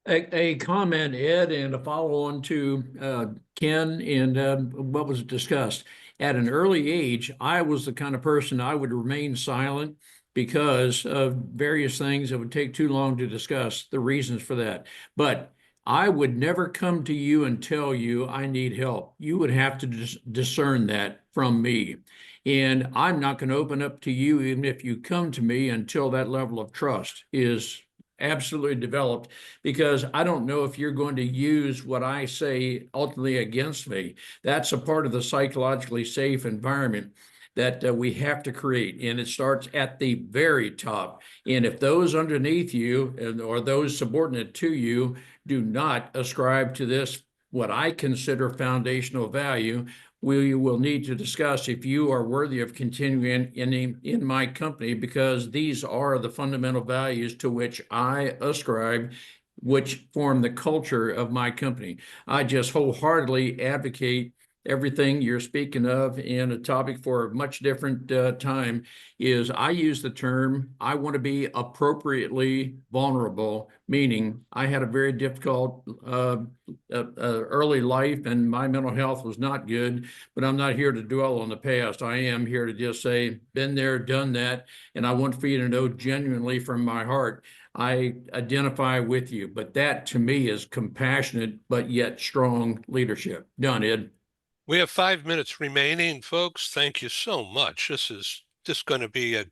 H: A comment, Ed, and a follow-on to Ken and what was discussed. At an early age, I was the kind of person I would remain silent because of various things that would take too long to discuss the reasons for that. But I would never come to you and tell you I need help. You would have to discern that from me. And I'm not going to open up to you, even if you come to me, until that level of trust is absolutely developed, because I don't know if you're going to use what I say ultimately against me. That's a part of the psychologically safe environment that we have to create. And it starts at the very top. And if those underneath you or those subordinate to you do not ascribe to this, what I consider foundational value, we will need to discuss if you are worthy of continuing in my company, because these are the fundamental values to which I ascribe, which form the culture of my company. I just wholeheartedly advocate everything you're speaking of, in a topic for a much different time. Is I use the term, I want to be appropriately vulnerable, meaning I had a very difficult early life and my mental health was not good, but I'm not here to dwell on the past. I am here to just say, been there, done that, and I want for you to know genuinely from my heart, I identify with you. But that to me is compassionate, but yet strong leadership. Done, Ed.
A: We have 5 minutes remaining, folks. Thank you so much. This is just going to be a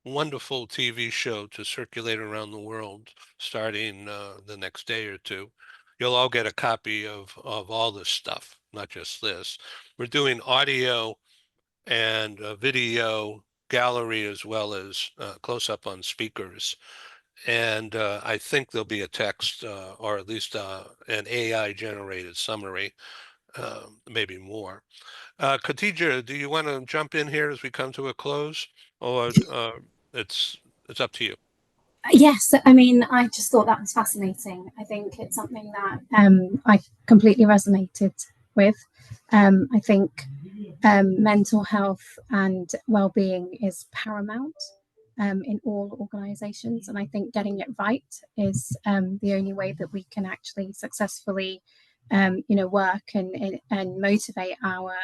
A: wonderful TV show to circulate around the world starting the next day or two. You'll all get a copy of all this stuff, not just this. We're doing audio and video gallery as well as close-up on speakers. And I think there'll be a text or at least an AI-generated summary, maybe more. Khadija, do you want to jump in here as we come to a close, or it's up to you?
I: Yes, I mean, I just thought that was fascinating. I think it's something that I completely resonated with. I think mental health and well-being is paramount in all organizations, and I think getting it right is the only way that we can actually successfully work and motivate our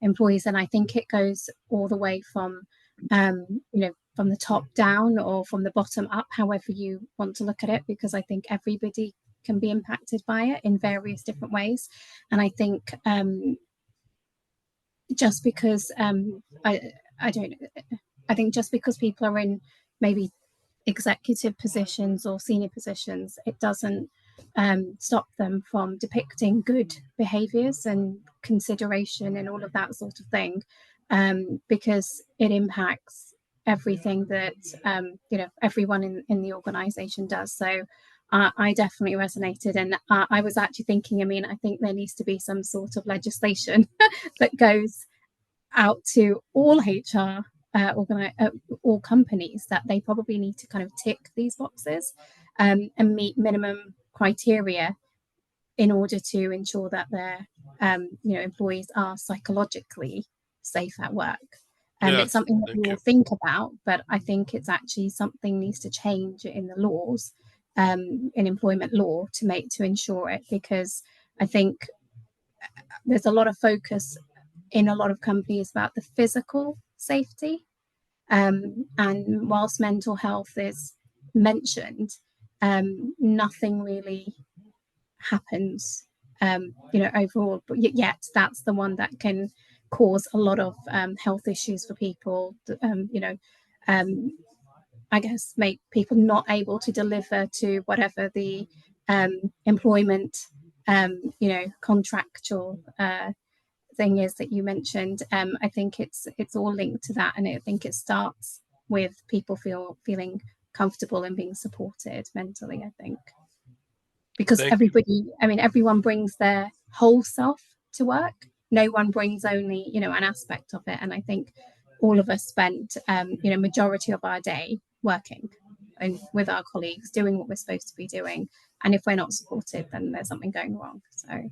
I: employees. And I think it goes all the way from from the top down or from the bottom up, however you want to look at it, because I think everybody can be impacted by it in various different ways. And I think just because I think just because people are in maybe executive positions or senior positions, it doesn't stop them from depicting good behaviors and consideration and all of that sort of thing, because it impacts everything that everyone in the organization does. So I definitely resonated, and I was actually thinking, I mean, I think there needs to be some sort of legislation that goes out to all HR all companies, that they probably need to kind of tick these boxes and meet minimum criteria in order to ensure that their employees are psychologically safe at work. It's something that we all think about, but I think it's actually something needs to change in the laws, in employment law, to ensure it, because I think there's a lot of focus in a lot of companies about the physical safety, and whilst mental health is mentioned, nothing really happens overall, but yet that's the one that can cause a lot of health issues for people, I guess make people not able to deliver to whatever the employment contractual thing is that you mentioned. I think it's all linked to that, and I think it starts with people feeling comfortable and being supported mentally, I think, because everyone brings their whole self to work. No one brings only an aspect of it, and I think all of us spent, you know, majority of our day working and with our colleagues, doing what we're supposed to be doing. And if we're not supported, then there's something going wrong. So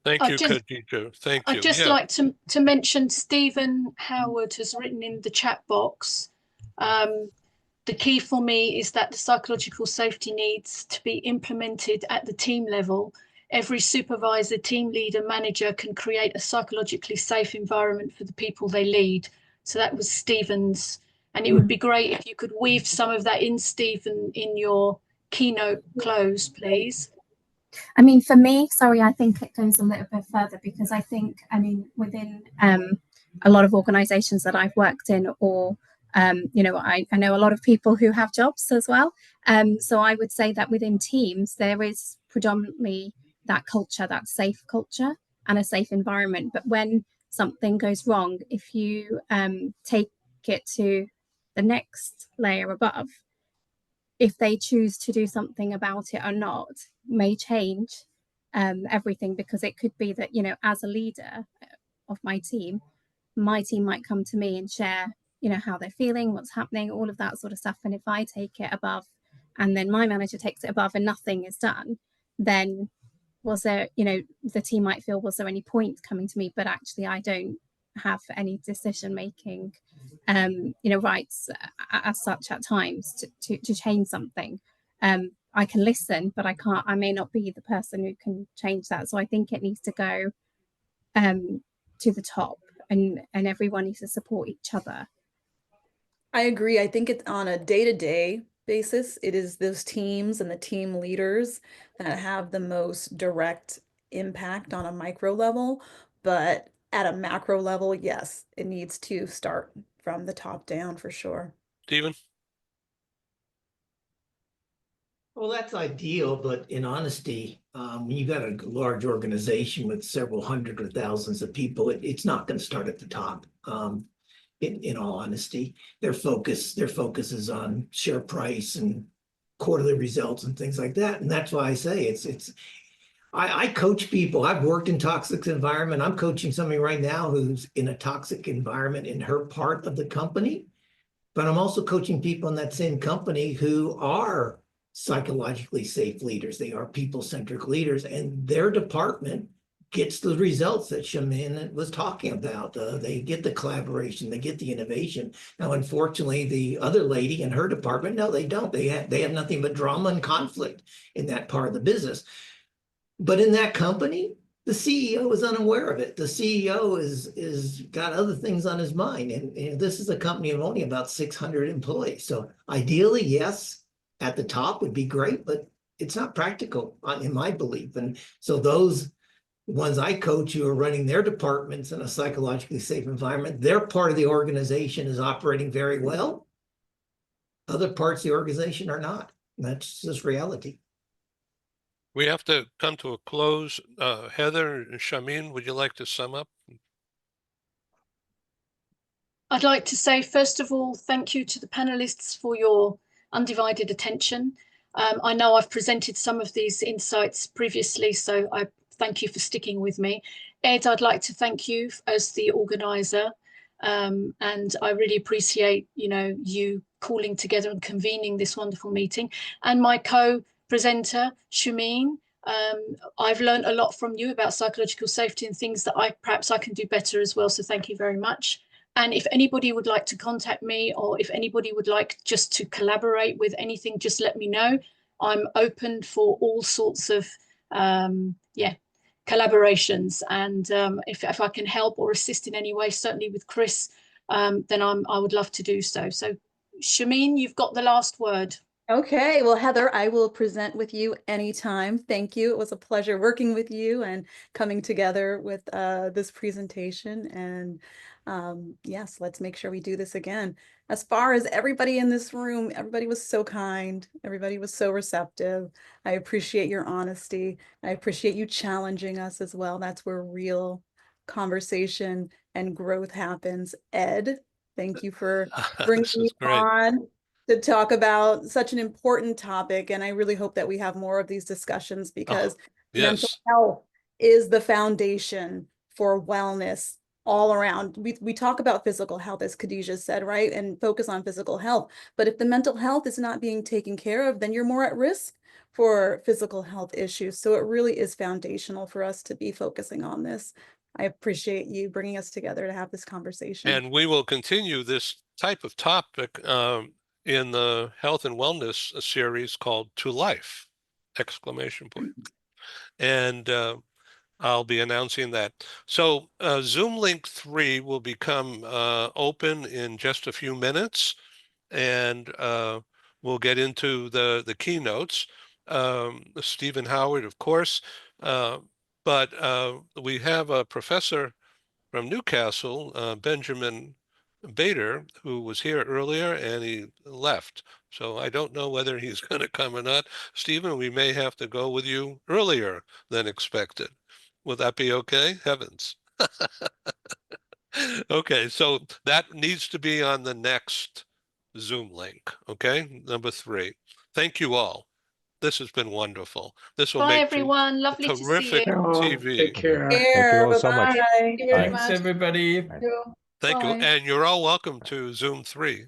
A: Thank
F: I'd
A: you,
F: just-
A: Khadija. Thank
F: I'd
A: you.
F: just
A: Yeah.
F: like to mention Stephen Howard has written in the chat box. The key for me is that the psychological safety needs to be implemented at the team level. Every supervisor, team leader, manager can create a psychologically safe environment for the people they lead. So that was Stephen's, and it would be great if you could weave some of that in, Stephen, in your keynote close, please.
I: I mean, for me, sorry, I think it goes a little bit further, because I think, I mean, within a lot of organizations that I've worked in, or, you know, I know a lot of people who have jobs as well. So I would say that within teams, there is predominantly that culture, that safe culture and a safe environment. But when something goes wrong, if you take it to the next layer above, if they choose to do something about it or not, may change everything, because it could be that, you know, as a leader of my team might come to me and share, you know, how they're feeling, what's happening, all of that sort of stuff. And if I take it above, and then my manager takes it above and nothing is done, then was there, you know, the team might feel, was there any point coming to me? But actually I don't have any decision making you know, rights as such at times to change something. I can listen, but I may not be the person who can change that. So I think it needs to go to the top, and everyone needs to support each other.
B: I agree. I think it's on a day-to-day basis. It is those teams and the team leaders that have the most direct impact on a micro level. But at a macro level, yes, it needs to start from the top down for sure.
A: Stephen?
M: Well, that's ideal, but in honesty, when you got a large organization with several hundred or thousands of people, it's not going to start at the top. In all honesty, their focus is on share price and quarterly results and things like that. And that's why I say I coach people. I've worked in toxic environment. I'm coaching somebody right now who's in a toxic environment in her part of the company, but I'm also coaching people in that same company who are psychologically safe leaders. They are people-centric leaders, and their department gets the results that Shamin was talking about. They get the collaboration, they get the innovation. Now, unfortunately, the other lady in her department, no, they don't. They have nothing but drama and conflict in that part of the business. But in that company, the CEO is unaware of it. The CEO is got other things on his mind, and this is a company of only about 600 employees. So ideally, yes, at the top would be great, but it's not practical in my belief. And so those ones I coach who are running their departments in a psychologically safe environment, their part of the organization is operating very well. Other parts of the organization are not. That's just reality.
A: We have to come to a close. Heather and Shamin, would you like to sum up?
F: I'd like to say, first of all, thank you to the panelists for your undivided attention. I know I've presented some of these insights previously, so I thank you for sticking with me. Ed, I'd like to thank you as the organizer, and I really appreciate, you know, you calling together and convening this wonderful meeting. And my co-presenter, Shamin, I've learned a lot from you about psychological safety and things that perhaps I can do better as well, so thank you very much. And if anybody would like to contact me, or if anybody would like just to collaborate with anything, just let me know. I'm open for all sorts of collaborations, and if I can help or assist in any way, certainly with Chris, then I would love to do so. So Shamin, you've got the last word.
B: Okay, well, Heather, I will present with you anytime. Thank you. It was a pleasure working with you and coming together with this presentation. And yes, let's make sure we do this again. As far as everybody in this room, everybody was so kind. Everybody was so receptive. I appreciate your honesty. I appreciate you challenging us as well. That's where real conversation and growth happens. Ed, thank you for bringing me on to talk about such an important topic. And I really hope that we have more of these discussions, because mental health is the foundation for wellness all around. We talk about physical health, as Khadijah said, right? And focus on physical health. But if the mental health is not being taken care of, then you're more at risk for physical health issues. So it really is foundational for us to be focusing on this. I appreciate you bringing us together to have this conversation.
A: And we will continue this type of topic in the health and wellness series called To Life! Exclamation point. And I'll be announcing that. So Zoom link 3 will become open in just a few minutes, and we'll get into the keynotes. Stephen Howard, of course, but we have a professor from Newcastle, Benjamin Bader, who was here earlier and he left. So I don't know whether he's going to come or not. Stephen, we may have to go with you earlier than expected. Will that be okay? Heavens. Okay, so that needs to be on the next Zoom link. Okay, number 3. Thank you all. This has been wonderful. This will
F: Bye,
A: make
F: everyone. Lovely to see
A: terrific
F: you.
A: TV.
L: Take care.
G: Thank you all so much.
B: Bye-bye.
F: Thank you very
J: Thanks,
F: much.
J: everybody.
A: Thank you.
F: Bye.
A: And you're all welcome to Zoom 3.